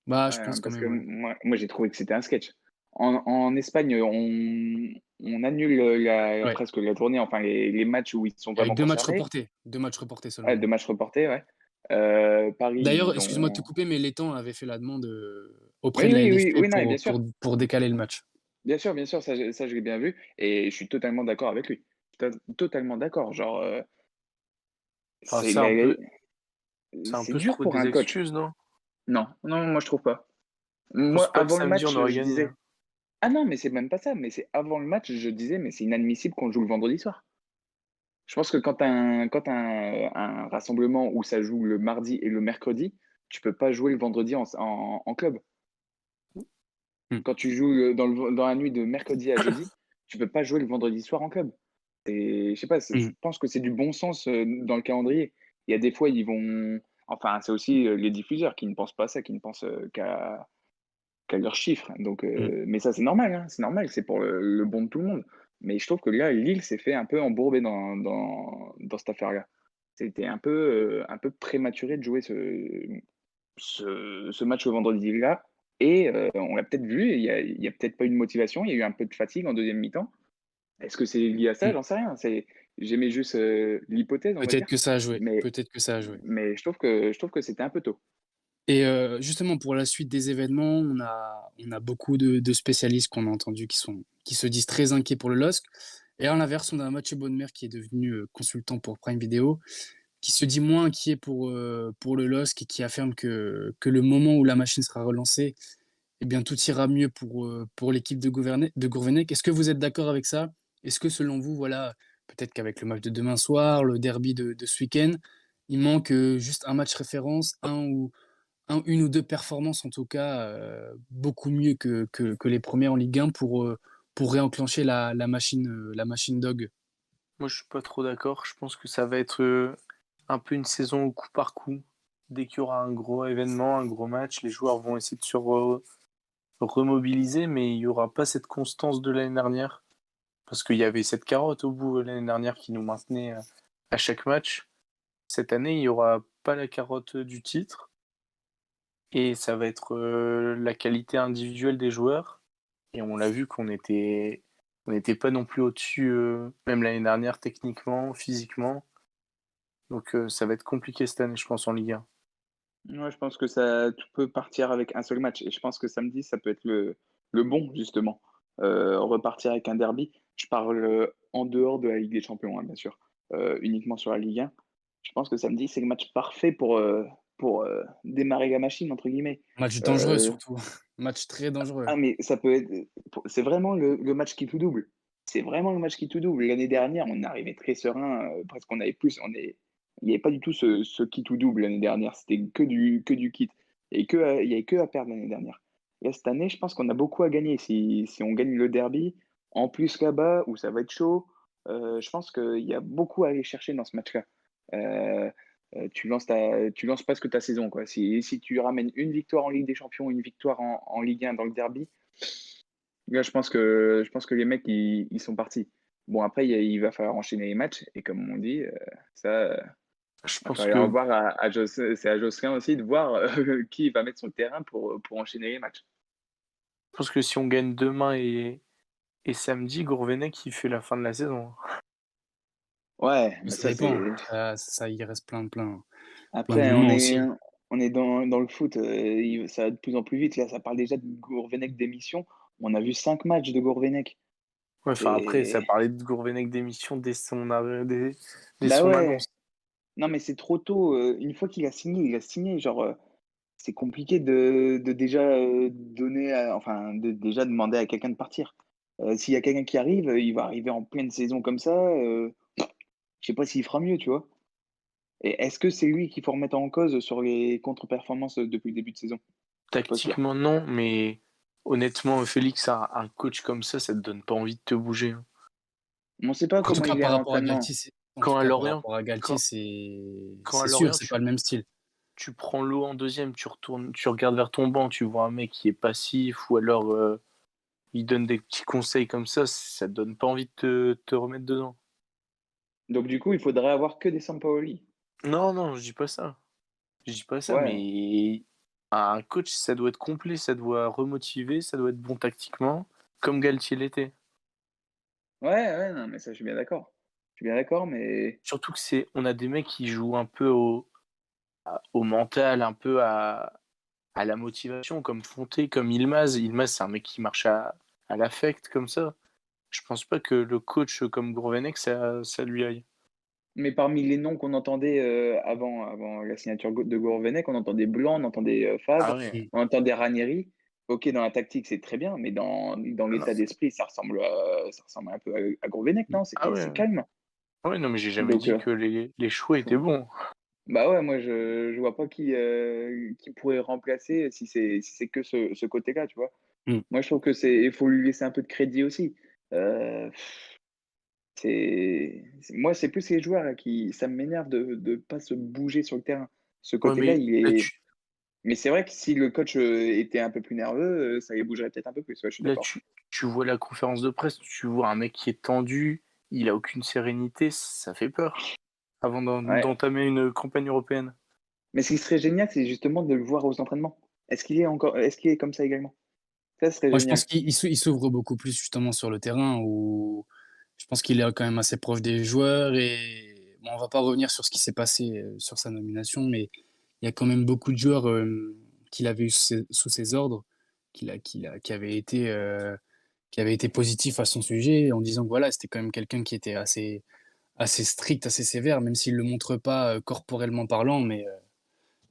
D: Bah, je
E: Ouais,
D: pense quand
E: parce que
D: même, ouais.
E: moi j'ai trouvé que c'était un sketch. En Espagne, on annule
D: Ouais,
E: presque la tournée, enfin les matchs où ils sont
D: il y avait
E: vraiment concernés.
D: 2 matchs reportés
E: Ouais,
D: seulement.
E: 2 matchs reportés, ouais. Paris,
D: D'ailleurs,
E: ils
D: excuse-moi de te
E: ont
D: couper, mais l'Étang avait fait la demande auprès
E: oui,
D: de la
E: oui, oui,
D: LFP
E: oui, non, mais
D: pour décaler le match.
E: bien sûr, ça je l'ai bien vu et je suis totalement d'accord avec lui. Totalement d'accord, genre,
F: Enfin,
E: c'est la
F: c'est un
E: c'est
F: peu se
E: dur
F: trouver
E: pour
F: des
E: un coach.
F: excuses, non?
E: Non, non, moi je trouve pas.
F: Je pense
E: Moi,
F: pas que
E: avant le
F: samedi on
E: match,
F: aurait
E: je
F: gagné,
E: disais
F: hein.
E: ah non, mais c'est même pas ça, mais c'est avant le match, je disais: «Mais c'est inadmissible qu'on joue le vendredi soir». Je pense que quand tu un rassemblement où ça joue le mardi et le mercredi, tu peux pas jouer le vendredi en club.
D: Hmm.
E: Quand tu joues, dans la nuit de mercredi à jeudi, tu peux pas jouer le vendredi soir en club. Et je sais pas, je
D: Hmm.
E: pense que c'est du bon sens, dans le calendrier. Il y a des fois, ils vont enfin, c'est aussi, les diffuseurs qui ne pensent pas à ça, qui ne pensent, qu'à leurs chiffres. Donc,
D: Hmm.
E: mais ça, c'est normal, hein, c'est normal, c'est pour le bon de tout le monde. Mais je trouve que là, Lille s'est fait un peu embourber dans cette affaire-là. C'était un peu prématuré de jouer ce match au vendredi-là. Et on l'a peut-être vu, il y a peut-être pas eu de motivation, il y a eu un peu de fatigue en deuxième mi-temps. Est-ce que c'est lié à ça?
D: Hmm.
E: J'en sais rien. J'aimais juste l'hypothèse, on va
D: Peut-être
E: dire.
D: que ça a joué.
E: Mais,
D: Peut-être que ça a joué.
E: mais je trouve que c'était un peu tôt.
D: Et justement, pour la suite des événements, on a beaucoup de spécialistes qu'on a entendus qui se disent très inquiets pour le LOSC. Et à l'inverse, on a Mathieu Bonnemer qui est devenu consultant pour Prime Video, qui se dit moins inquiet pour le LOSC et qui affirme que le moment où la machine sera relancée, eh bien, tout ira mieux pour l'équipe de Gourvenec. Est-ce que vous êtes d'accord avec ça? Est-ce que selon vous, voilà, peut-être qu'avec le match de demain soir, le derby de ce week-end, il manque juste un match référence, une ou deux performances en tout cas beaucoup mieux que les premiers en Ligue 1 pour réenclencher la machine Dog.
F: Moi, je suis pas trop d'accord. Je pense que ça va être un peu une saison au coup par coup. Dès qu'il y aura un gros événement, un gros match, les joueurs vont essayer de remobiliser, mais il n'y aura pas cette constance de l'année dernière. Parce qu'il y avait cette carotte au bout l'année dernière qui nous maintenait à chaque match. Cette année, il n'y aura pas la carotte du titre. Et ça va être la qualité individuelle des joueurs. Et on l'a vu on n'était pas non plus au-dessus, même l'année dernière, techniquement, physiquement. Donc ça va être compliqué cette année, je pense, en Ligue 1.
E: Ouais, je pense que ça tout peut partir avec un seul match et je pense que samedi, ça peut être le bon justement. Repartir avec un derby. Je parle, en dehors de la Ligue des Champions, hein, bien sûr, uniquement sur la Ligue 1. Je pense que samedi, c'est le match parfait pour, «démarrer la machine» entre guillemets.
D: Match dangereux
E: Heu,
D: surtout, match très dangereux.
E: mais ça peut être, c'est vraiment le match qui tout double. C'est vraiment le match qui tout double. L'année dernière, on arrivait très serein, presque on avait plus il n'y avait pas du tout ce qui tout double l'année dernière, c'était que du kit et il y avait que à perdre l'année dernière. Là, cette année, je pense qu'on a beaucoup à gagner si on gagne le derby. En plus là-bas où ça va être chaud, je pense qu'il y a beaucoup à aller chercher dans ce match-là. Heu tu lances presque ta saison, quoi. Si tu ramènes une victoire en Ligue des Champions, une victoire en Ligue 1 dans le derby, Là, je pense que les mecs, ils sont partis. Bon, après, il va falloir enchaîner les matchs. Et comme on dit, ça,
F: Je
E: va
F: pense
E: falloir
F: que,
E: voir c'est à Jocelyn aussi de voir qui il va mettre sur le terrain pour enchaîner les matchs.
F: je pense que si on gagne demain et samedi, Gourvenec, il fait la fin de la saison.
E: Ouais,
D: Mais
E: mais
D: ça
E: ça, c'est.
D: dépend. Ça, il reste plein
E: Après,
D: d'éléments aussi.
E: on est dans le foot, ça va de plus en plus vite. Là, ça parle déjà de Gourvenec démission. On a vu 5 matchs de Gourvenec.
F: Ouais, enfin après, ça
E: C'est.
F: parlait de Gourvenec d'émission dès
E: Bah
F: son
E: ouais.
F: annonce.
E: Non, mais c'est trop tôt. Une fois qu'il a signé, il a signé. Genre, c'est compliqué de déjà donner, enfin, de déjà demander à quelqu'un de partir. S'il y a quelqu'un qui arrive, il va arriver en pleine saison comme ça. Je sais pas s'il fera mieux, tu vois. Et est-ce que c'est lui qu'il faut remettre en cause sur les contre-performances depuis le début de saison? Je suis pas sûr.
F: Tactiquement, non, mais honnêtement, Félix, un coach comme ça te donne pas envie de te bouger, hein.
E: On sait pas
D: En tout
E: comment
D: cas,
E: il est
D: par
E: à
D: rapport à
E: l'entraînement.
D: Galtier, c'est en tout
F: Quand à
D: cas, par
F: Lorient,
D: rapport à Galtier,
F: quand, quand à
D: c'est sûr,
F: Lorient,
D: c'est pas le même style.
F: tu prends l'eau en deuxième, tu retournes, tu regardes vers ton banc, tu vois un mec qui est passif ou alors il donne des petits conseils comme ça te donne pas envie de te remettre dedans.
E: Donc du coup, il faudrait avoir que des Sampaoli.
F: Non, non, je dis pas ça. Je dis pas ça,
E: Ouais,
F: mais un coach, ça doit être complet, ça doit remotiver, ça doit être bon tactiquement, comme Galtier l'était.
E: ouais, ouais, non, mais ça, je suis bien d'accord. Je suis bien d'accord, mais
F: Surtout que on a des mecs qui jouent un peu au mental, un peu à la motivation, comme Fonté, comme Ilmaz. Ilmaz, c'est un mec qui marche à l'affect, comme ça. Je pense pas que le coach comme Gourvenec, ça lui aille.
E: Mais parmi les noms qu'on entendait avant la signature de Gourvenec, on entendait Blanc, on entendait
F: Ah
E: Favre,
F: ouais.
D: Mm.
E: on entendait Ranieri. Ok, dans la tactique, c'est très bien, mais dans
F: Ah non.
E: l'état d'esprit, ça ressemble un peu à Gourvenec, non?
F: Ah
E: C'est
F: ouais.
E: calme.
F: Ah ouais, non, mais j'ai jamais
E: Donc,
F: dit que les choix étaient bons.
E: bah ouais, moi, je vois pas qui pourrait remplacer si c'est que ce côté-là, tu vois.
D: Mm.
E: Moi, je trouve il faut lui laisser un peu de crédit aussi. Euh, Moi, c'est plus les joueurs là, ça m'énerve de ne pas se bouger sur le terrain. Ce
F: Ouais,
E: côté-là,
F: mais
E: il est. Mais c'est vrai que si le coach était un peu plus nerveux, ça les bougerait peut-être un peu plus. Ouais, je suis
F: là
E: d'accord.
F: tu vois la conférence de presse, tu vois un mec qui est tendu, il a aucune sérénité, ça fait peur avant
E: Ouais.
F: d'entamer une campagne européenne.
E: Mais ce qui serait génial, c'est justement de le voir aux entraînements. Est-ce qu'il est comme ça également? Ça serait
D: Moi, je pense
E: génial.
D: qu'il s'ouvre beaucoup plus justement sur le terrain où je pense qu'il est quand même assez proche des joueurs et bon, on va pas revenir sur ce qui s'est passé sur sa nomination, mais il y a quand même beaucoup de joueurs qu'il avait eu sous ses ordres, qui avaient été positifs à son sujet en disant que voilà, c'était quand même quelqu'un qui était assez strict, assez sévère, même s'il le montre pas corporellement parlant, mais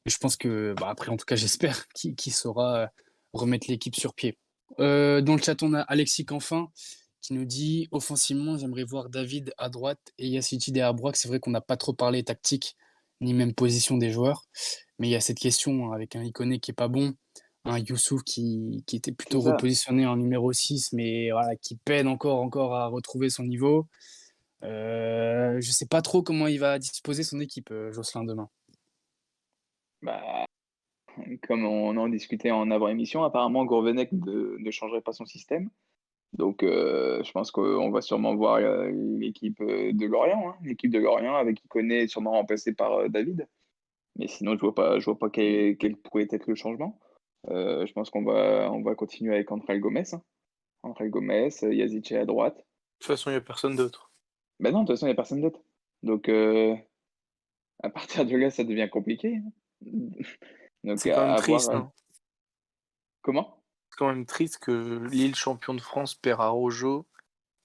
D: je pense que, bah, après, en tout cas, j'espère qu'il saura remettre l'équipe sur pied. Dans le chat, on a Alexis Canfin qui nous dit offensivement, j'aimerais voir David à droite et Yassiti derrière Brock. C'est vrai qu'on n'a pas trop parlé tactique ni même position des joueurs, mais il y a cette question avec un Ikoné qui est pas bon, un Youssouf qui était
E: C'est
D: plutôt
E: ça.
D: repositionné en numéro 6, mais voilà, qui peine encore à retrouver son niveau. Je sais pas trop comment il va disposer son équipe, Jocelyn, demain.
E: Bah, comme on en discutait en avant-émission, apparemment, Gourvenec ne changerait pas son système. Donc, je pense qu'on va sûrement voir l'équipe de Lorient, hein, l'équipe de Lorient avec Ikoné sûrement remplacé par David. Mais sinon, je vois pas quel pourrait être le changement. Je pense qu'on va continuer avec André Gomes, hein. André Gomes, Yazice à droite.
F: De toute façon, il n'y a personne d'autre.
E: Ben non, de toute façon, il n'y a personne d'autre. Donc, à partir de là, ça devient compliqué, hein. Donc,
F: C'est quand même
E: à voir.
F: triste, hein.
E: Comment?
F: C'est quand même triste que Lille, champion de France, perd à Rojo.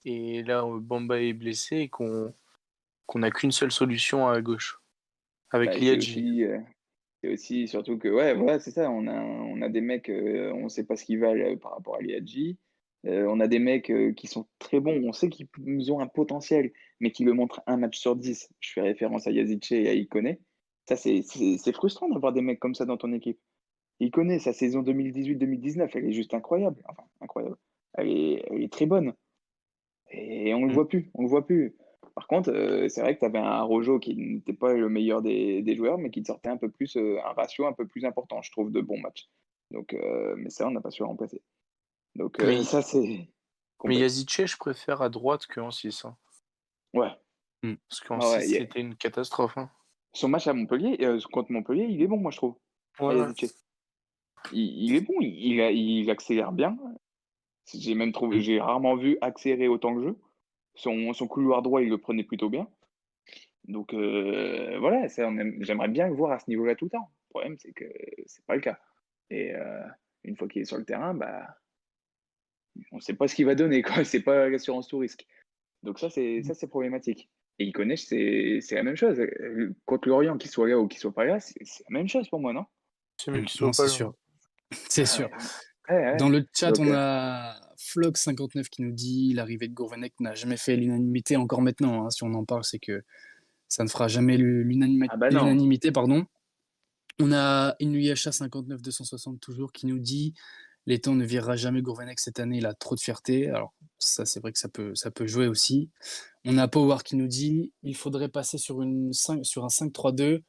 F: Et là, Bamba est blessé et qu'on n'a qu'une seule solution à gauche. Avec
E: Bah, c'est
F: Liadji.
E: aussi, surtout que, ouais, voilà, c'est ça. On a des mecs, on ne sait pas ce qu'ils valent par rapport à Liadji. On a des mecs qui sont très bons. On sait qu'ils ont un potentiel, mais qui le montrent un match sur 10. Je fais référence à Yazice et à Ikoné. Ça, c'est frustrant d'avoir des mecs comme ça dans ton équipe. Ikoné, sa saison 2018-2019, elle est juste incroyable. Enfin, incroyable. Elle est très bonne. Et on ne le
D: Mm.
E: voit plus. On le voit plus. Par contre, c'est vrai que tu avais un Rojo qui n'était pas le meilleur des joueurs, mais qui te sortait un peu plus, un ratio un peu plus important, je trouve, de bons matchs. Donc, mais ça, on n'a pas su le remplacer. Donc
F: Mais,
E: ça, c'est
F: mais
E: complexe.
F: Yazice, je préfère à droite qu'en 6. Hein.
E: Ouais.
F: Parce qu'en
E: Ah ouais,
F: 6, c'était une catastrophe. Hein.
E: son match à Montpellier, contre Montpellier, il est bon, moi, je trouve.
F: Ouais.
E: Yazice. Il est bon, il accélère bien. J'ai rarement vu accélérer autant que jeu. Son couloir droit, il le prenait plutôt bien. Donc voilà, j'aimerais bien le voir à ce niveau-là tout le temps. Le problème, c'est que c'est pas le cas. Et une fois qu'il est sur le terrain, bah, on ne sait pas ce qu'il va donner, quoi. C'est pas l'assurance tout risque. Donc ça, c'est problématique. Et Iconé, c'est la même chose. Contre l'Orient, qu'il soit là ou qu'il soit pas là, c'est la même chose pour moi, non?
F: C'est mieux qu'il
D: Non,
F: soit pas
D: c'est
F: là.
D: sûr. C'est
E: Ah
D: sûr.
E: ouais, ouais.
D: Dans le chat,
E: Donc,
D: on a Flock59 qui nous dit l'arrivée de Gourvenec n'a jamais fait l'unanimité. Encore maintenant, hein, si on en parle, c'est que ça ne fera jamais
E: ah bah non.
D: l'unanimité, pardon. On a Inuyasha59 260 toujours qui nous dit l'étang ne virera jamais Gourvenec cette année, il a trop de fierté. Alors ça, c'est vrai que ça peut jouer aussi. On a Power qui nous dit il faudrait passer sur un 5-3-2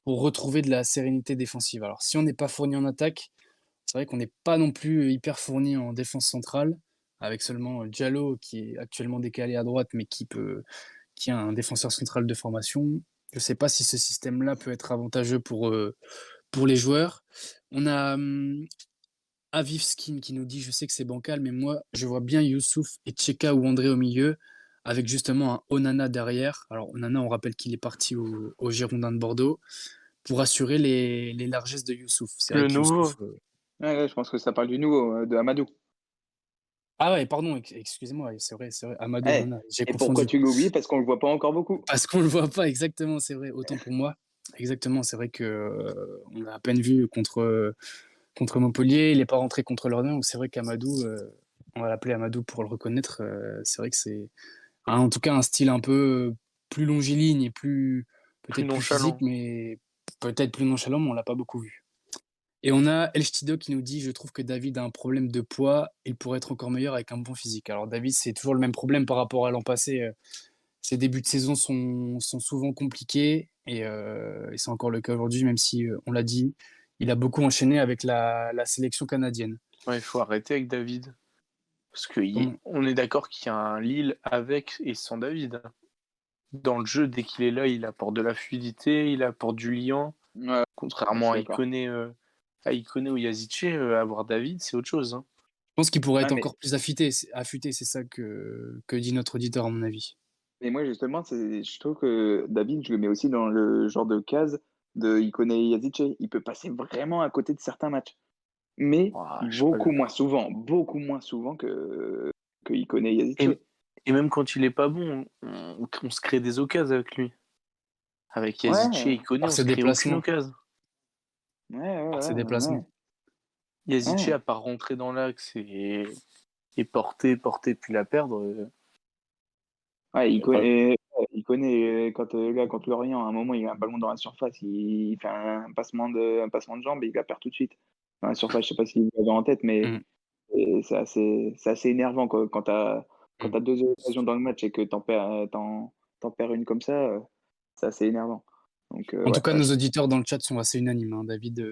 D: pour retrouver de la sérénité défensive. Alors si on n'est pas fourni en attaque, c'est vrai qu'on n'est pas non plus hyper fourni en défense centrale, avec seulement Diallo qui est actuellement décalé à droite, mais qui est un défenseur central de formation. Je ne sais pas si ce système-là peut être avantageux pour les joueurs. On a Aviv Skin qui nous dit je sais que c'est bancal, mais moi je vois bien Youssouf et Tcheka ou André au milieu, avec justement un Onana derrière. Alors Onana, on rappelle qu'il est parti au Girondins de Bordeaux pour assurer les largesses de Youssouf. C'est vrai
F: Le
D: que
F: nouveau.
D: Youssouf,
E: Ouais, je pense que ça parle du nouveau, de Amadou.
D: ah ouais, pardon, excusez-moi, c'est vrai, Amadou
E: Eh,
D: Onana, j'ai
E: et pourquoi
D: confondu.
E: tu l'oublies? Parce qu'on le voit pas encore beaucoup.
D: Parce qu'on le voit pas exactement, c'est vrai, autant pour moi. Exactement, c'est vrai que on l'a à peine vu contre Montpellier, il n'est pas rentré contre Lorient, donc c'est vrai qu'Amadou, on va l'appeler Amadou pour le reconnaître, c'est vrai que c'est en tout cas un style un peu plus longiligne et
F: Plus
D: peut-être plus physique,
F: nonchalant.
D: mais peut-être plus nonchalant, mais on l'a pas beaucoup vu. Et on a Elchtido qui nous dit je trouve que David a un problème de poids, il pourrait être encore meilleur avec un bon physique. Alors David, c'est toujours le même problème par rapport à l'an passé. Ses débuts de saison sont souvent compliqués et c'est encore le cas aujourd'hui, même si on l'a dit, il a beaucoup enchaîné avec la sélection canadienne.
F: Ouais, il faut arrêter avec David. Parce
D: Comment-
F: on est d'accord qu'il y a un Lille avec et sans David. Dans le jeu, dès qu'il est là, il apporte de la fluidité, il apporte du liant.
E: Ouais, je
F: Contrairement
E: suis d'accord.
F: à Ikoné ou Yazice, avoir David, c'est autre chose. Hein.
D: Je pense qu'il pourrait
E: Ouais,
D: être encore plus affûté, c'est ça que dit notre auditeur à mon avis.
E: mais moi, justement, je trouve que David, je le mets aussi dans le genre de case de Ikone Yazice. Il peut passer vraiment à côté de certains matchs. Mais
F: Ouah, je sais pas.
E: beaucoup moins souvent que Ikone Yazice.
F: Et même quand il est pas bon, on se crée des occasions avec lui. Avec Yazice et
E: Ouais,
F: Ikoné,
D: Par
F: on
D: ses
F: se crée aucune
D: déplacements,
F: occasion.
D: par ses
E: ouais,
D: déplacements.
F: Yazice,
E: ouais.
F: à part rentrer dans l'axe et porter, puis la perdre.
E: Ouais,
F: Y a pas...
E: Il connaît quand là, contre Lorient, à un moment, il a un ballon dans la surface, il fait un passement de jambe et il la perd tout de suite. Dans la surface, je sais pas si vous l'avez en tête, mais
D: Mm,
E: c'est assez énervant quoi. Quand
D: mm.
E: t'as deux occasions dans le match et que t'en perds une comme ça, c'est assez énervant. Donc
D: En
E: ouais,
D: tout cas, nos auditeurs dans le chat sont assez unanimes, hein. David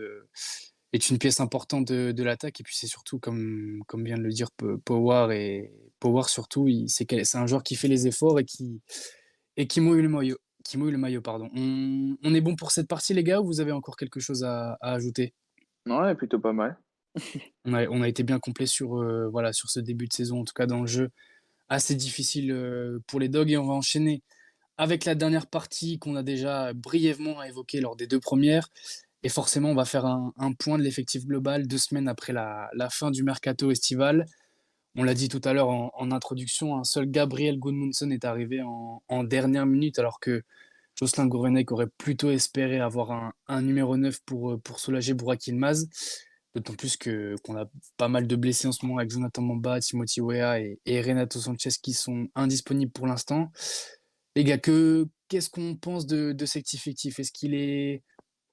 D: est une pièce importante de l'attaque et puis c'est surtout, comme vient de le dire Power surtout, c'est un joueur qui fait les efforts et qui mouille le maillot. Qui mouille le maillot, pardon. On est bon pour cette partie, les gars, ou vous avez encore quelque chose à ajouter?
E: ouais, plutôt pas mal.
D: On a été bien complet voilà, sur ce début de saison, en tout cas dans le jeu assez difficile pour les Dogs. Et on va enchaîner avec la dernière partie qu'on a déjà brièvement évoquée lors des deux premières. Et forcément, on va faire un point de l'effectif global 2 semaines après la fin du mercato estival. On l'a dit tout à l'heure en introduction, un seul Gabriel Gudmundsson est arrivé en dernière minute, alors que Jocelyn Gourvenec aurait plutôt espéré avoir un numéro 9 pour soulager Burak Yilmaz. D'autant plus qu'on a pas mal de blessés en ce moment avec Jonathan Mamba, Timothy Weah et Renato Sanchez qui sont indisponibles pour l'instant. Les gars, qu'est-ce qu'on pense de cet effectif? Est-ce qu'il est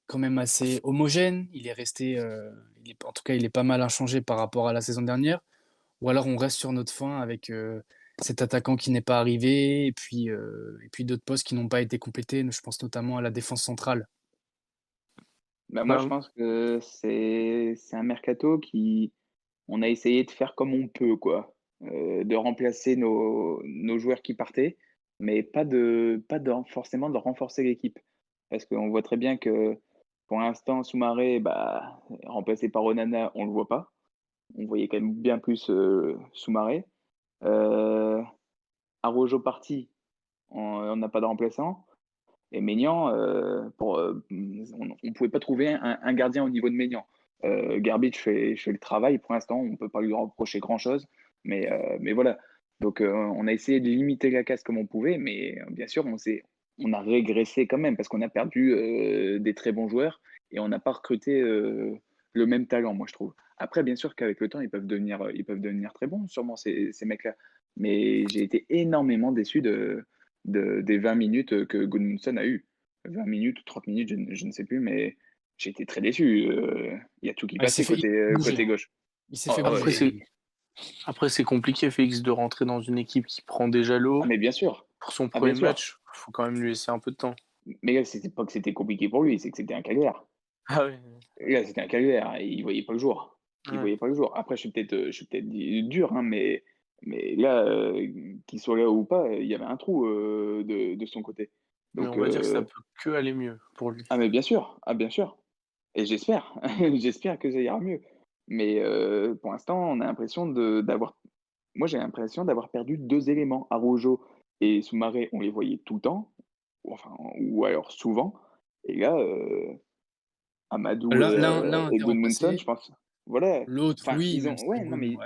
D: quand même assez homogène? Il est resté, en tout cas, il est pas mal inchangé par rapport à la saison dernière. Ou alors on reste sur notre fin avec cet attaquant qui n'est pas arrivé et puis d'autres postes qui n'ont pas été complétés. Je pense notamment à la défense centrale.
E: Bah, moi, je
F: Bah,
E: pense que c'est un mercato qui on a essayé de faire comme on peut, quoi. De remplacer nos joueurs qui partaient, mais pas de forcément de renforcer l'équipe. Parce qu'on voit très bien que, pour l'instant, Soumaré, bah, remplacé par Onana, on le voit pas. On voyait quand même bien plus, Soumaré. Heu, Araujo parti, on n'a pas de remplaçant et Maignan, on pouvait pas trouver un gardien au niveau de Maignan. Garbage fait le travail pour l'instant, on peut pas lui reprocher grand-chose, mais voilà. Donc on a essayé de limiter la casse comme on pouvait, mais bien sûr, on a régressé quand même parce qu'on a perdu, des très bons joueurs et on n'a pas recruté, le même talent, moi, je trouve. Après, bien sûr qu'avec le temps, ils peuvent devenir très bons, sûrement ces mecs-là. Mais j'ai été énormément déçu des 20 minutes que Gudmundsson a eu. 20 minutes ou 30 minutes, je ne sais plus, mais j'ai été très déçu. Il y a tout qui
D: Ah,
E: passait
D: il s'est
E: côté
D: fait bouger.
E: gauche.
D: Il s'est
E: Oh,
D: fait
E: ah
F: Après,
D: bouger.
E: ouais.
F: c'est compliqué, Félix, de rentrer dans une équipe qui prend déjà l'eau.
E: Ah, mais bien sûr.
F: Pour son
E: Ah,
F: premier
E: bien sûr.
F: match, faut quand même lui laisser un peu de temps.
E: Mais là, c'était pas que c'était compliqué pour lui, c'est que c'était un calvaire.
F: Ah ouais.
E: Là, c'était un calvaire. Il voyait pas le jour. Il
F: Ouais.
E: voyait pas le jour. Après, je suis peut-être dur, hein, mais là, qu'il soit là ou pas, il y avait un trou de son côté.
F: Mais
E: Donc,
F: on va dire que ça peut que aller mieux pour lui.
E: ah, mais bien sûr. Ah, bien sûr. Et j'espère, j'espère que ça ira mieux. Mais pour l'instant, on a l'impression d'avoir moi, j'ai l'impression d'avoir perdu 2 éléments. Araujo et Soumaré, on les voyait tout le temps, ou alors souvent. Et là, Amadou
D: L'un a
E: et
D: été
E: Gudmundsson, je
D: remplacé,
E: pense voilà.
D: l'autre,
E: Enfin,
D: oui,
E: ils
D: même
E: ont
D: si
E: ouais, non,
D: Goum,
E: mais
D: ouais.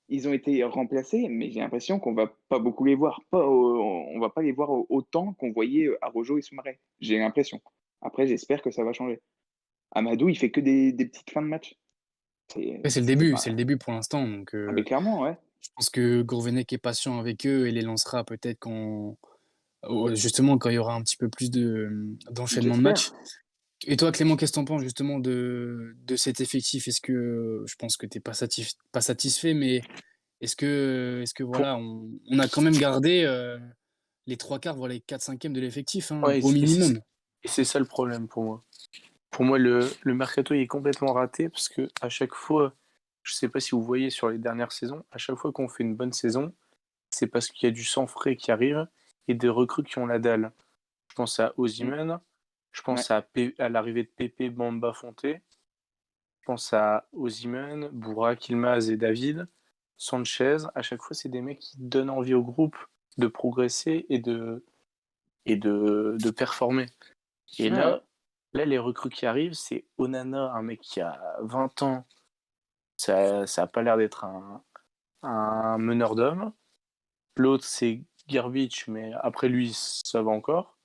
E: ils ont été remplacés, mais j'ai l'impression qu'on va pas beaucoup les voir. On va pas les voir autant qu'on voyait, Araujo et Soumaré. J'ai l'impression. Après, j'espère que ça va changer. Amadou, il fait que des petites fins de match.
D: Après,
E: C'est
D: c'est le
E: pas
D: début pour l'instant, donc
E: ah mais clairement, ouais.
D: je pense que Gourvenec est patient avec eux et les lancera peut-être justement, quand il y aura un petit peu plus d'enchaînement de matchs.
E: J'espère.
D: Et toi, Clément, qu'est-ce que tu en penses justement de cet effectif? Est-ce que je pense que tu es pas satisfait, mais est-ce que
F: Pour...
D: voilà, on a quand même gardé, les 3/4, voire les 4/5 de l'effectif, hein,
F: Ouais,
D: au minimum?
F: et c'est ça le problème pour moi. Pour moi, le mercato il est complètement raté parce que à chaque fois, je sais pas si vous voyez sur les dernières saisons, à chaque fois qu'on fait une bonne saison, c'est parce qu'il y a du sang frais qui arrive et des recrues qui ont la dalle. Je pense à
E: Mmh,
F: Osimhen, je
E: ouais.
F: pense à l'arrivée de Pepe Bamba Fonté, je pense à Osimhen, Burak Yilmaz et David, Sanchez. À chaque fois, c'est des mecs qui donnent envie au groupe de progresser et de performer. Et
E: Ouais, ouais.
F: là, les recrues qui arrivent, c'est Onana, un mec qui a 20 ans. Ça a pas l'air d'être un meneur d'hommes. L'autre, c'est Garbage, mais après lui, ça va encore.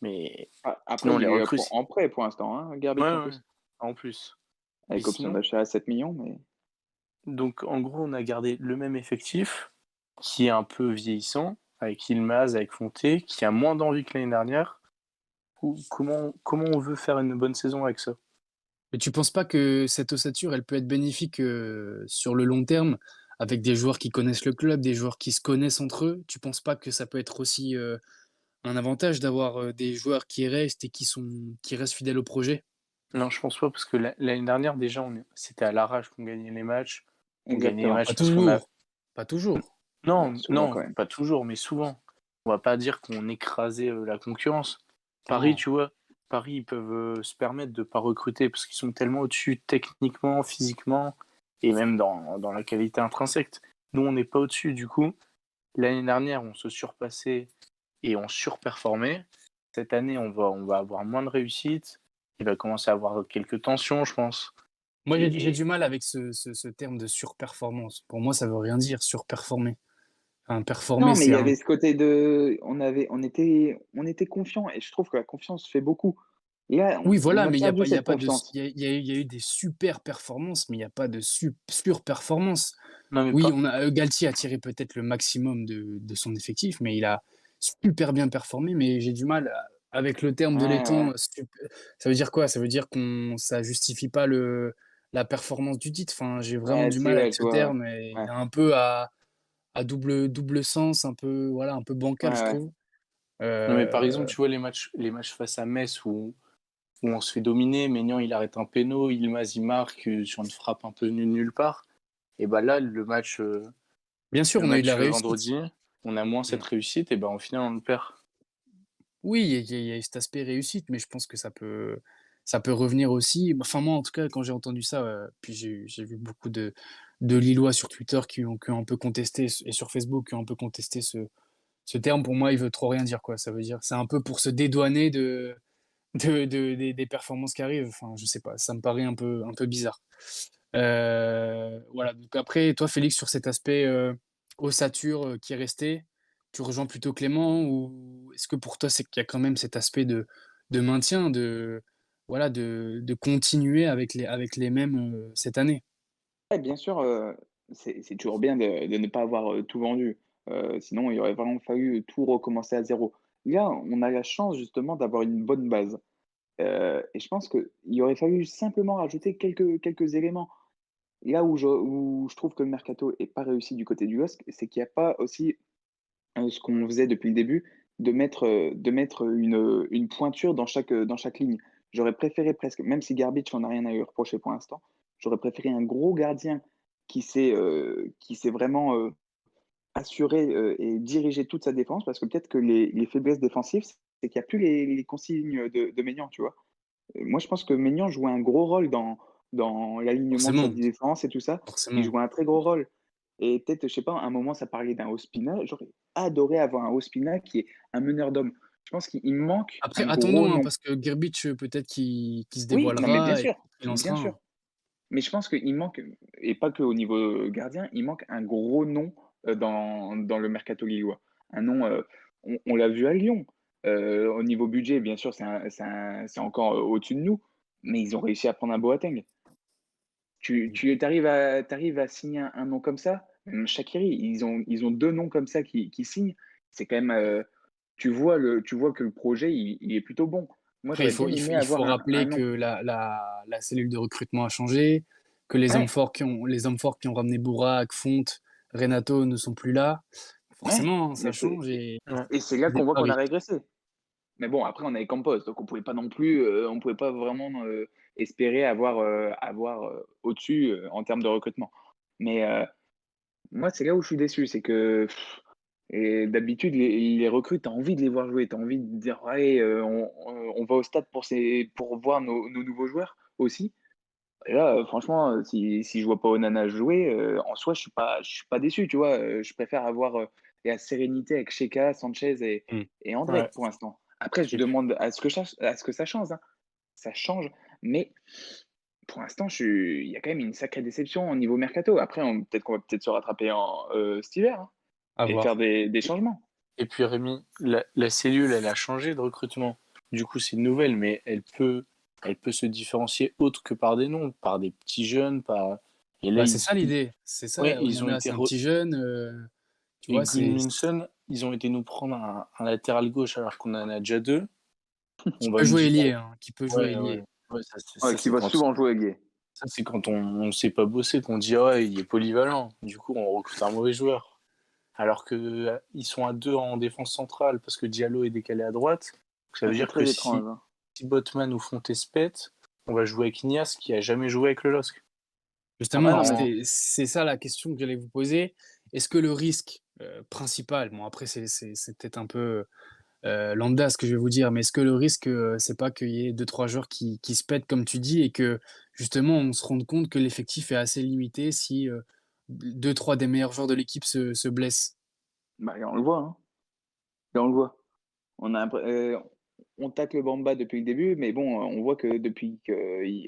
F: Mais
E: Après,
F: sinon,
E: il
F: les
E: est
F: recrues,
E: en prêt pour l'instant, hein,
F: ouais,
E: Garbage en
F: ouais,
E: plus.
F: en plus. Et
E: Avec option
F: sinon,
E: d'achat à 7 millions, mais
F: donc en gros, on a gardé le même effectif, qui est un peu vieillissant, avec Ilmaz, avec Fonté, qui a moins d'envie que l'année dernière. Comment on veut faire une bonne saison avec ça?
D: Mais tu penses pas que cette ossature, elle peut être bénéfique, sur le long terme, avec des joueurs qui connaissent le club, des joueurs qui se connaissent entre eux? Tu penses pas que ça peut être aussi, un avantage d'avoir, des joueurs qui restent et qui restent fidèles au projet?
F: Non, je pense pas, parce que l'année dernière, déjà, c'était à l'arrache qu'on gagnait les matchs. On gagnait les
E: exactement.
D: Pas
F: matchs parce qu'on a.
D: toujours, pas toujours.
E: Bah,
F: Non,
E: souvent
F: non,
E: quand même.
F: pas toujours, mais souvent. On va pas dire qu'on écrasait la concurrence. Paris,
D: Non.
F: tu vois, Paris, ils peuvent se permettre de pas recruter parce qu'ils sont tellement au-dessus techniquement, physiquement et même dans la qualité intrinsèque. Nous, on n'est pas au-dessus. Du coup, l'année dernière, on se surpassait et on surperformait. Cette année, on va avoir moins de réussite. Il va commencer à avoir quelques tensions, je pense.
D: Moi, j'ai
F: Et
D: du mal avec ce terme de surperformance. Pour moi, ça veut rien dire, surperformer. Enfin, performer,
E: Non, mais il
D: c'est
E: y
D: un
E: avait ce côté on était confiant et je trouve que la confiance fait beaucoup. Là,
D: oui,
E: on
D: voilà,
E: a
D: mais
E: perdu
D: il y a
E: cette
D: pas de
E: confiance.
D: il y a eu des super performances, mais il y a pas de surperformance.
F: non, mais
D: Oui,
F: pas.
D: Galtier a tiré peut-être le maximum de son effectif, mais il a super bien performé, mais j'ai du mal avec le terme
E: Ouais,
D: de
E: ouais,
D: l'étang, ça veut dire quoi? Ça veut dire qu'on ça justifie pas la performance du titre. Enfin, j'ai vraiment
E: ouais,
D: du
E: si,
D: mal avec
E: ouais, je
D: ce
E: vois, ouais.
D: terme et il
E: Ouais,
D: est un peu à double sens, un peu, voilà, un peu
E: ouais,
D: bancal, je
E: ouais.
D: trouve.
F: Non, mais par exemple,
D: Heu,
F: tu vois les matchs face à Metz où on se fait dominer, Maignan il arrête un péno, Yilmaz il marque sur une frappe un peu nulle part. Et bah là, le match,
D: Bien sûr, on a eu de la réussite.
F: vendredi, on a moins cette réussite et ben au final, on le perd.
D: Oui, il y a cet aspect réussite, mais je pense que ça peut revenir aussi. Enfin, moi, en tout cas, quand j'ai entendu ça, puis j'ai vu beaucoup de Lillois sur Twitter qui ont un peu contesté et sur Facebook qui ont un peu contesté ce terme. Pour moi, il veut trop rien dire, quoi. Ça veut dire c'est un peu pour se dédouaner des performances qui arrivent. Enfin, je sais pas, ça me paraît un peu bizarre. Voilà, donc après, toi, Félix, sur cet aspect, ossature, qui est resté, tu rejoins plutôt Clément ou est-ce que pour toi, c'est qu'il y a quand même cet aspect de maintien, voilà, de continuer avec les mêmes, cette année?
E: Ouais, bien sûr, c'est toujours bien de ne pas avoir, tout vendu, sinon il aurait vraiment fallu tout recommencer à zéro. Là, on a la chance justement d'avoir une bonne base, et je pense qu'il aurait fallu simplement rajouter quelques éléments. Là où je trouve que le mercato est pas réussi du côté du LOSC, c'est qu'il y a pas aussi, ce qu'on faisait depuis le début, de mettre une pointure dans chaque ligne. J'aurais préféré presque, même si Garbage, on a rien à lui reprocher pour l'instant, j'aurais préféré un gros gardien qui s'est vraiment, assuré, et dirigé toute sa défense parce que peut-être que les faiblesses défensives, c'est qu'il y a plus les consignes de Maignan, tu vois? Moi, je pense que Maignan jouait un gros rôle dans l'alignement de sa
D: Forcément,
E: défense et tout ça. Il
D: forcément.
E: jouait un très gros rôle et peut-être, je sais pas, à un moment, ça parlait d'un Ospina. J'aurais adoré avoir un Ospina qui est un meneur d'hommes. Je pense qu'il manque
D: Après,
E: un gros
D: attendons, hein,
E: nom.
D: parce que Gerbic, peut-être qu'il se
E: Oui, non, mais
D: dévoilera et qu'il
E: bien
D: lancera un.
E: sûr. Mais je pense qu'il manque, et pas que au niveau gardien, il manque un gros nom, dans le mercato lillois. Un nom, on l'a vu à Lyon. Au niveau budget, bien sûr, c'est encore, au-dessus de nous, mais ils ont réussi à prendre un Boateng. Tu arrives à signer un nom comme ça, même Shaqiri, ils ont 2 noms comme ça qui signent. C'est quand même, tu vois que le projet, il est plutôt bon. Moi,
D: Après,
E: j'aurais bien aimé
D: il
E: avoir
D: faut
E: un
D: rappeler que
E: nom.
D: la cellule de recrutement a changé, que
E: Ouais,
D: les hommes forts qui ont ramené Bourak, Font, Renato ne sont plus là.
E: ouais,
D: Forcément, hein, ça
E: mais c'est
D: change et
F: Ouais.
E: et c'est là
D: les
E: qu'on voit
D: départs
E: qu'on a
D: arrivent.
E: régressé. Mais bon, après, on avait Campos, donc on pouvait pas vraiment, espérer avoir, au-dessus, en termes de recrutement. Mais, moi, c'est là où je suis déçu, c'est que et d'habitude, les recrues, tu as envie de les voir jouer, tu as envie de dire: «Allez, on va au stade pour voir nos nouveaux joueurs aussi». Et là, franchement, si je vois pas Onana jouer, en soi, je suis pas déçu, tu vois? Je préfère avoir, la sérénité avec Cheka, Sanchez
D: Mmh.
E: et André
F: Ouais.
E: pour l'instant. Après, je
F: Et puis
E: demande à ce que ça change, hein. Ça change, mais pour l'instant, il y a quand même une sacrée déception au niveau mercato. Après, peut-être qu'on va peut-être se rattraper cet hiver, hein,
D: À
E: et faire
D: voir.
E: des changements.
F: et puis Rémi, la cellule, elle a changé de recrutement. Du coup, c'est une nouvelle, mais elle peut se différencier autre que par des noms, par des petits jeunes, par et là,
D: Bah, c'est ça l'idée, c'est
F: ouais,
D: ça,
F: ils ont
D: Onana,
F: été
D: c'est un petit jeune, tu
F: et
D: vois?
F: Gudmundsson, ils ont été nous prendre un latéral gauche alors qu'on en a déjà 2. On
D: Qui
F: va
D: peut
F: nous
D: jouer
F: dire
D: ailier, hein, qui peut jouer
F: ouais, ouais,
D: ailier.
F: ouais,
E: Ouais, qui va souvent jouer gay.
F: c'est quand on sait pas bosser qu'on dit: «Ah ouais, il est polyvalent». Du coup, on recrute un mauvais joueur. Alors que ils sont à 2 en défense centrale parce que Diallo est décalé à droite. Donc ça
E: Ah,
F: veut
E: c'est
F: dire que
E: très étrange, hein.
F: si Botman ou Fontes pètent, on va jouer avec Nias qui a jamais joué avec le LOSC.
E: Ouais,
D: Justement,
E: non,
F: Apparemment,
E: mais
F: hein.
D: c'est ça la question que j'allais vous poser. Est-ce que le risque, principal, bon après c'est peut-être un peu, lambda ce que je vais vous dire, mais est-ce que le risque, c'est pas qu'il y ait deux trois joueurs qui se pètent comme tu dis et que justement on se rende compte que l'effectif est assez limité si, 2-3 des meilleurs joueurs de l'équipe se blessent?
E: bah, là, on le voit, hein. Là, on le voit. On tacle Bamba depuis le début, mais bon, on voit que depuis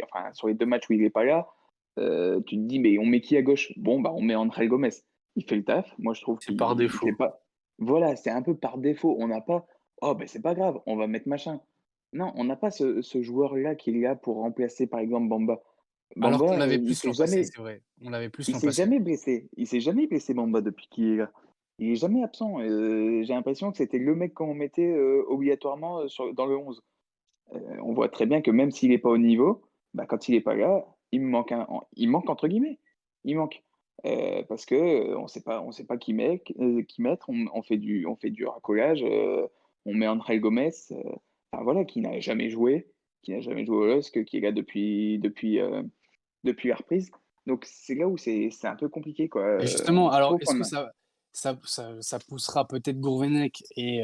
E: enfin, sur les 2 matchs où il est pas là, tu te dis: «Mais on met qui à gauche?» Bon, bah, on met André Gomes. Il fait le taf. Moi, je trouve
F: C'est par
E: qu'il fait
F: défaut.
E: pas voilà, c'est un peu par défaut. On n'a pas: «Oh, ben c'est pas grave, on va mettre machin». Non, on n'a pas ce joueur-là qui est là pour remplacer, par exemple, Bamba.
D: Alors qu'on
E: Bamba,
D: l'avait plus l'an passé, c'est vrai. On l'avait plus
E: il
D: l'an
E: s'est
D: passé.
E: jamais blessé. Il s'est jamais blessé Bamba depuis qu'il est là. Il est jamais absent. J'ai l'impression que c'était le mec qu'on mettait, obligatoirement, dans le 11. On voit très bien que même s'il est pas au niveau, bah, quand il est pas là, il manque entre guillemets. Il manque, parce que, on sait pas qui mettre. On fait du racolage, on met André Gomes, enfin voilà, qui n'a jamais joué au LOSC, qui est là depuis la reprise. Donc c'est là où c'est un peu compliqué, quoi.
D: Et justement,
E: Je
D: alors
E: trouve
D: est-ce
E: qu'on
D: que
E: a
D: ça poussera peut-être Gourvenec et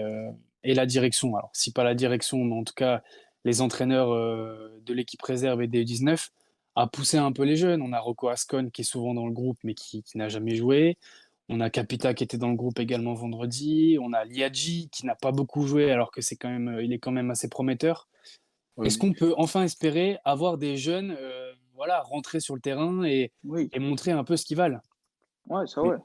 D: la direction, alors si pas la direction, mais en tout cas les entraîneurs, de l'équipe réserve et des U19 à pousser un peu les jeunes? On a Rocco Ascon qui est souvent dans le groupe, mais qui n'a jamais joué. On a Capita qui était dans le groupe également vendredi. On a Liadji qui n'a pas beaucoup joué alors que c'est quand même, il est quand même assez prometteur. Est-ce
F: Oui,
D: qu'on peut enfin espérer avoir des jeunes, voilà, rentrer sur le terrain
E: oui,
D: et montrer un peu ce qu'ils valent?
E: ouais, ça
F: mais
E: ouais,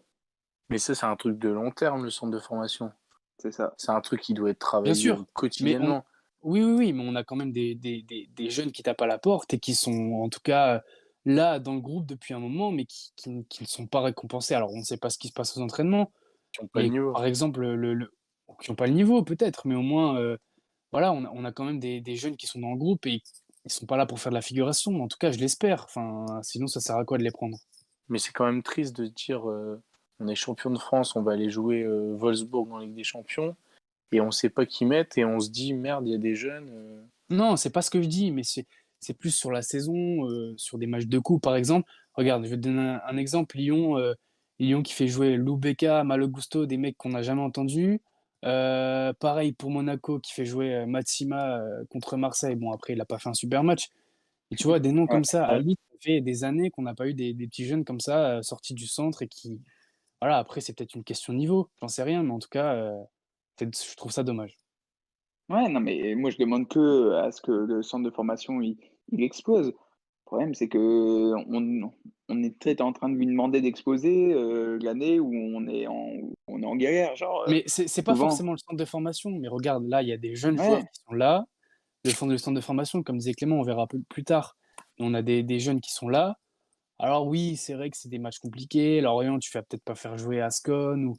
F: mais ça, c'est un truc de long terme, le centre de formation.
E: c'est ça.
F: C'est un truc qui doit être
D: Bien
F: travaillé,
D: sûr, mais on
F: quotidiennement.
D: oui, oui, oui, mais on a quand même des jeunes qui tapent à la porte et qui sont en tout cas, là dans le groupe depuis un moment, mais qui ne sont pas récompensés. Alors on ne sait pas ce qui se passe aux entraînements,
F: Qui ont pas le
D: mais
F: niveau.
D: par exemple, le qui ont pas le niveau peut-être, mais au moins, voilà, on a quand même des jeunes qui sont dans le groupe et ils sont pas là pour faire de la figuration. En tout cas, je l'espère. Enfin, sinon ça sert à quoi de les prendre?
F: Mais c'est quand même triste de dire, on est champion de France, on va aller jouer, Wolfsburg en Ligue des champions et on sait pas qui mettre et on se dit: «Merde, il y a des jeunes».
D: Non, c'est pas ce que je dis, mais c'est plus sur la saison, sur des matchs de coupe, par exemple. Regarde, je vais te donner un exemple, Lyon qui fait jouer Loubeka, Malo Gusto, des mecs qu'on n'a jamais entendus. Pareil pour Monaco qui fait jouer, Matsima, contre Marseille. Bon, après, il a pas fait un super match. Et tu vois, des noms
E: Ouais,
D: comme ça, à
F: Ouais,
D: Lille, ça fait des années qu'on n'a pas eu des petits jeunes comme ça, sortis du centre et qui voilà, après, c'est peut-être une question de niveau, j'en sais rien, mais en tout cas, je trouve ça dommage.
E: ouais, non, mais moi je demande que à ce que le centre de formation il explose. Le problème, c'est qu'on est peut-être en train de lui demander d'exploser, l'année où on est en guerre, genre,
D: Mais c'est pas
E: souvent
D: forcément le centre de formation, mais regarde, là, il y a des jeunes joueurs
E: ouais,
D: qui sont là. Le centre de formation, comme disait Clément, on verra plus tard. Mais on a des jeunes qui sont là. Alors oui, c'est vrai que c'est des matchs compliqués. Lorient, tu vas peut-être pas faire jouer Ascon ou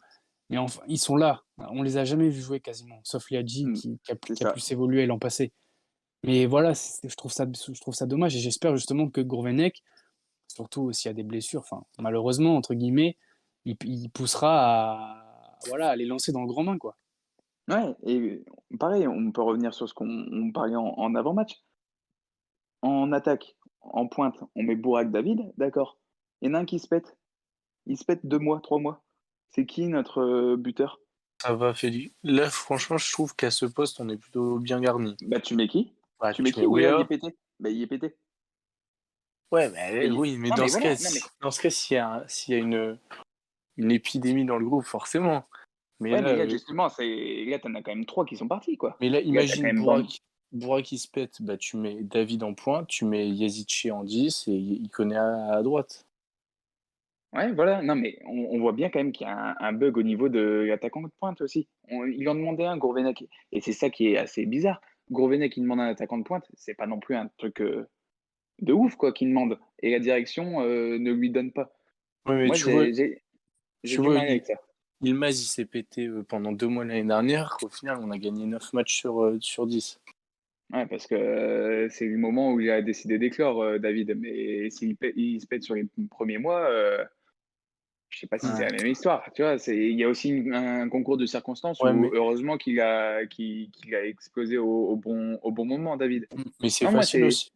D: mais enfin, ils sont là. On les a jamais vus jouer quasiment, sauf Liadji
E: mmh, c'est
D: qui a
E: ça.
D: plus évolué l'an passé. Mais voilà, je trouve ça dommage et j'espère justement que Gourvenec, surtout s'il y a des blessures, enfin, malheureusement, entre guillemets, il poussera à voilà, à les lancer dans le grand bain, quoi.
E: Ouais et pareil, on peut revenir sur ce qu'on parlait en avant-match. En attaque, en pointe, on met Bourac David, d'accord. Il y en a un qui se pète. Il se pète 2 mois, 3 mois. C'est qui notre, buteur?
F: ça va Feli. Là, franchement, je trouve qu'à ce poste, on est plutôt bien garni.
E: Bah, tu mets qui?
F: Bah,
E: Tu mets
F: tu mets
E: qui? Ou alors il est
F: Weah.
E: pété? Bah, il est pété.
F: Ouais, mais
E: Et
F: oui, mais
E: non,
F: dans
E: mais
F: ce
E: voilà,
F: cas,
E: non, mais
F: s'il y a une épidémie dans le groupe, forcément. Mais
E: ouais, mais
F: là,
E: là, justement, là, tu en as quand même 3 qui sont partis, quoi.
F: mais là,
E: Là, tu as quand
F: imagine
E: même Bam
F: Bourak qui se pète, bah, tu mets David en pointe, tu mets Yazici en 10 et Ikoné à droite.
E: ouais, voilà, non, mais on voit bien quand même qu'il y a un bug au niveau de l'attaquant de pointe aussi. Ils en demandaient un, Gourvenec, et c'est ça qui est assez bizarre. Gourvenec, il demande un attaquant de pointe, c'est pas non plus un truc, de ouf, quoi, qu'il demande et la direction, ne lui donne pas.
F: Ouais, mais
E: Moi, j'ai
F: tu
E: du
F: vois,
E: mal avec ça.
F: Yilmaz, il s'est pété pendant 2 mois l'année dernière. Au final, on a gagné 9 matchs sur 10.
E: Ouais, parce que, c'est le moment où il a décidé d'éclore, David, mais il se pète sur les premiers mois, je sais pas si c'est
F: Ouais.
E: la même histoire, tu vois? Il y a aussi un concours de circonstances
F: Ouais,
E: où heureusement qu'il a explosé au bon moment, David.
F: mais c'est
E: Non, moi,
F: facile
E: c'est
F: aussi.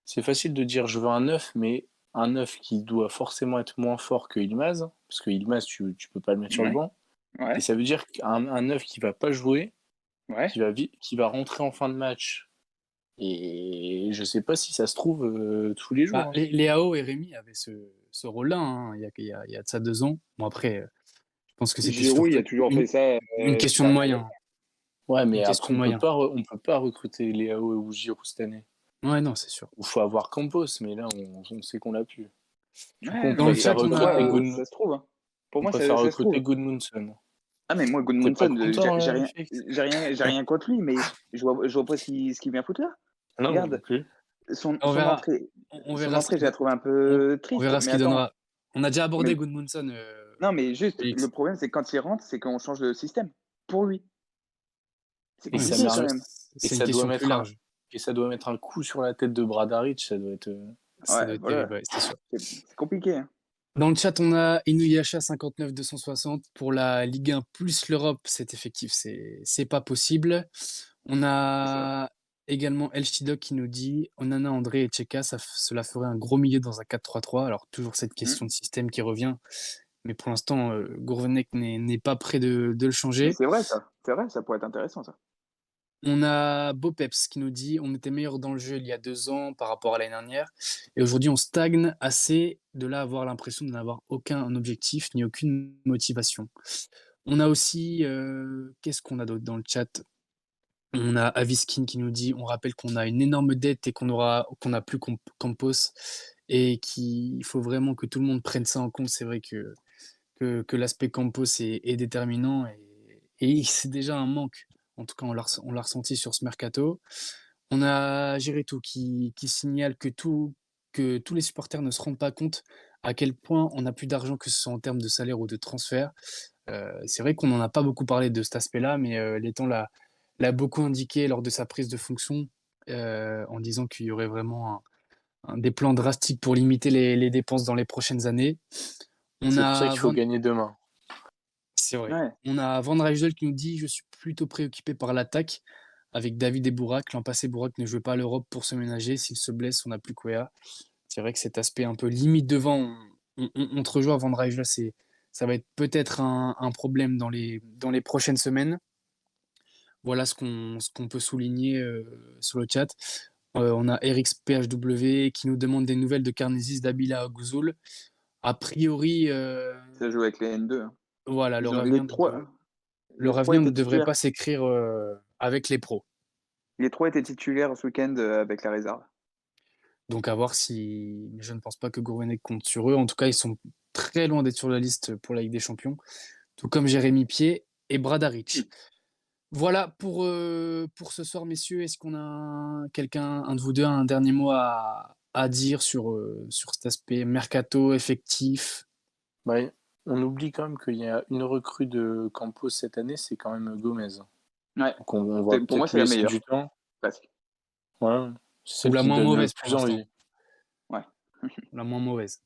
F: C'est facile de dire je veux un 9, mais un 9 qui doit forcément être moins fort que Yilmaz, parce que Yilmaz, tu peux pas le mettre sur le
E: ouais,
F: banc. Et
E: ouais,
F: ça veut dire qu'un 9 qui va pas jouer,
E: ouais.
F: qui va rentrer en fin de match. Et je sais pas si ça se trouve tous les jours,
D: Bah,
F: hein.
D: Léao et Rémi avaient ce rôle-là, hein, il y a de ça 2 ans. Bon après, je pense que c'était
E: Giroud, il
D: surtout
E: a toujours fait ça,
D: une
E: ces
D: question de
E: dernières années.
D: moyens,
F: Ouais,
D: une
F: mais
D: question
F: après,
D: de moyens.
F: on peut pas recruter Léao ou Giroud cette année.
D: Ouais, non, c'est sûr.
F: Il faut avoir Campos, mais là, on sait qu'on l'a plus. Du coup,
E: Ouais,
D: Dans le chat,
E: pour moi, ça se trouve, hein. Pour
F: On
E: moi,
F: préfère
E: ça se trouve.
F: recruter Goodmanson.
E: Ah, mais moi,
F: T'es pas
E: Gudmundsson,
F: content, Félix?
E: j'ai rien contre lui, mais je vois pas ce qu'il vient foutre là.
F: Non, moi non
E: Regarde,
F: plus.
D: On verra, on
E: son
D: verra ce
E: entrée,
D: qu'il
E: je la
D: don
E: trouve un peu
D: on
E: triste.
D: verra ce
E: Mais
D: qu'il
E: attends,
D: donnera. On a déjà abordé
E: mais
D: Gudmundsson,
E: non, mais juste, le
D: Félix.
E: problème, c'est que quand il rentre, c'est qu'on change de système pour lui. C'est
F: Et
D: Ouais,
F: ça
D: c'est
E: compliqué
F: met
E: quand
F: un,
D: sûr,
E: même.
F: et
D: c'est une
F: ça doit
D: question plus
F: mettre un,
D: large.
F: et ça doit mettre un coup sur la tête de Bradaric, ça doit être.
D: Ça
E: Ouais,
D: doit être
E: voilà,
D: terrible, ouais, c'est sûr.
E: c'est compliqué, hein.
D: Dans le chat, on a Inuyasha 59 260 pour la Ligue 1 plus l'Europe, cet effectif, c'est pas possible. On
E: C'est ça.
D: a également El Chidok qui nous dit: «Onana, André et Tcheka, cela ferait un gros milieu dans un 4-3-3». Alors toujours cette
E: Mmh.
D: question de système qui revient, mais pour l'instant, Gourvenec n'est pas prêt de le
E: Mais
D: changer.
E: c'est vrai, ça pourrait être intéressant ça.
D: On a Bopeps qui nous dit: «On était meilleur dans le jeu il y a 2 ans par rapport à l'année dernière et aujourd'hui on stagne assez, de là à avoir l'impression de n'avoir aucun objectif ni aucune motivation». On a aussi, qu'est-ce qu'on a d'autre dans le chat? On a Aviskin qui nous dit: «On rappelle qu'on a une énorme dette et qu'on n'a plus Campos et qu'il faut vraiment que tout le monde prenne ça en compte». C'est vrai que l'aspect Campos est déterminant et c'est déjà un manque. En tout cas, on l'a ressenti sur ce mercato. On a Giretou qui signale que tous les supporters ne se rendent pas compte à quel point on n'a plus d'argent, que ce soit en termes de salaire ou de transfert. C'est vrai qu'on n'en a pas beaucoup parlé de cet aspect-là, mais l'étang l'a beaucoup indiqué lors de sa prise de fonction, en disant qu'il y aurait vraiment des plans drastiques pour limiter les dépenses dans les prochaines années. On
F: C'est pour ça
D: a
F: qu'il faut
D: Van
F: gagner demain.
D: C'est vrai.
E: Ouais.
D: On a Van Rijssel qui nous dit: «Je suis plutôt préoccupé par l'attaque avec David et Bourak. L'an passé, Bourak ne jouait pas à l'Europe pour se ménager. S'il se blesse, on n'a plus Quea». C'est vrai que cet aspect un peu limite devant, on te rejoint Van Rijssel, ça va être peut-être un problème dans les prochaines semaines. Voilà ce qu'on peut souligner, sur le chat. On a Erix PHW qui nous demande des nouvelles de Karnezis, Dabila, Gouzoul. A priori,
E: Ça joue avec les N2, hein.
D: voilà,
E: Ils ont les 3
D: ne
E: étaient
D: devrait
E: titulaires.
D: pas s'écrire, avec les pros.
E: Les 3 étaient titulaires ce week-end, avec la réserve.
D: Donc à voir si mais je ne pense pas que Gourvenec compte sur eux. En tout cas, ils sont très loin d'être sur la liste pour la Ligue des Champions, tout comme Jérémy Pied et Bradaric. Voilà pour ce soir, messieurs. Est-ce qu'on a un de vous 2 a un dernier mot à dire sur cet aspect mercato, effectif?
F: Bah, on oublie quand même qu'il y a une recrue de Campos cette année, c'est quand même Gomez.
E: Ouais,
F: Donc on va
E: pour moi,
F: peut-être
E: c'est
F: lui
E: la
F: laisser
E: meilleure,
F: du temps.
E: presque.
F: Ouais, c'est
D: Ou
F: celle
D: la
F: qui
D: moins
F: donne le
D: mauvaise pour
F: plus
D: l'instant?
F: envie.
E: Ouais.
D: La moins mauvaise,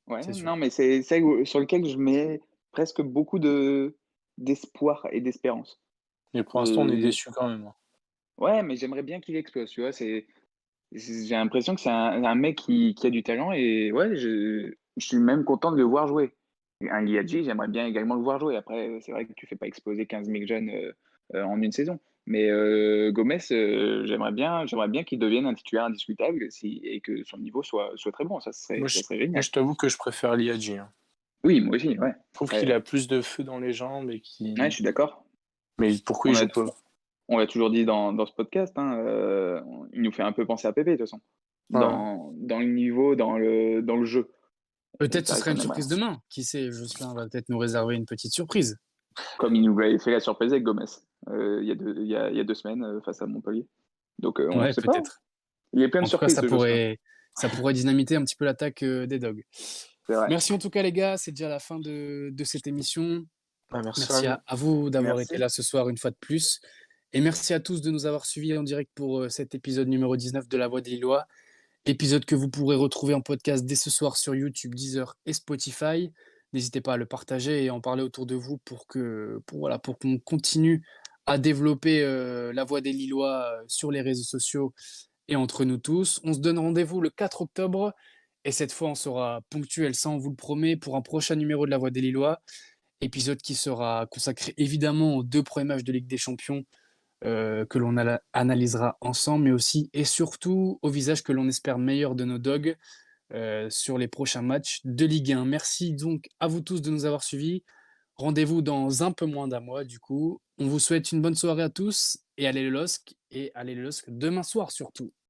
E: Ouais,
D: c'est sûr.
E: non, mais c'est celle sur lequel je mets presque beaucoup d'espoir et d'espérance.
F: Mais pour l'instant, on est
E: Et
F: déçus quand même, hein.
E: ouais, mais j'aimerais bien qu'il explose, tu vois? J'ai l'impression que c'est un mec qui a du talent et ouais, je suis même content de le voir jouer. Un Liadji, j'aimerais bien également le voir jouer. Après, c'est vrai que tu fais pas exploser 15 000 jeunes, en une saison. Mais Gomes, j'aimerais bien qu'il devienne un titulaire indiscutable et que son niveau soit très bon. Ça serait
F: Moi,
E: génial.
F: je t'avoue que je préfère Liadji, hein.
E: Oui, moi aussi, ouais.
F: Je trouve qu'il
E: Après,
F: a plus de feu dans les jambes et
E: ouais, je suis d'accord.
F: Mais pourquoi il
E: On
F: joue
E: l'a
F: pas?
E: on l'a toujours dit dans ce podcast, hein, il nous fait un peu penser à Pépé, de toute façon.
F: Ouais.
E: Dans le niveau, dans le jeu.
D: Peut-être
E: C'est
D: ce
E: vrai
D: sera une
E: qu'on aimerait.
D: surprise demain. Qui sait? Jocelyn va peut-être nous réserver une petite surprise.
E: Comme il nous avait fait la surprise avec Gomes, il y a 2 semaines, face à Montpellier. Donc, on ne
D: Ouais,
E: sait pas.
D: peut-être.
E: Il y a plein de
D: En tout cas,
E: surprises, ce Jocelyn.
D: ça pourrait dynamiter un petit peu l'attaque, des Dogs.
E: C'est vrai.
D: Merci en tout cas les gars, c'est déjà la fin de cette émission.
F: Bah, merci
D: Merci
F: à vous.
D: à vous d'avoir
E: Merci.
D: été là ce soir une fois de plus et merci à tous de nous avoir suivis en direct pour, cet épisode numéro 19 de La Voix des Lillois. Épisode que vous pourrez retrouver en podcast dès ce soir sur YouTube, Deezer et Spotify. N'hésitez pas à le partager et en parler autour de vous voilà, pour qu'on continue à développer, La Voix des Lillois, sur les réseaux sociaux et entre nous tous. On se donne rendez-vous le 4 octobre et cette fois on sera ponctuel, ça on vous le promet, pour un prochain numéro de La Voix des Lillois. Épisode qui sera consacré évidemment aux 2 premiers matchs de Ligue des Champions, que l'on analysera ensemble, mais aussi et surtout au visage que l'on espère meilleur de nos Dogs, sur les prochains matchs de Ligue 1. Merci donc à vous tous de nous avoir suivis. Rendez-vous dans un peu moins d'un mois du coup. On vous souhaite une bonne soirée à tous et allez le LOSC demain soir surtout.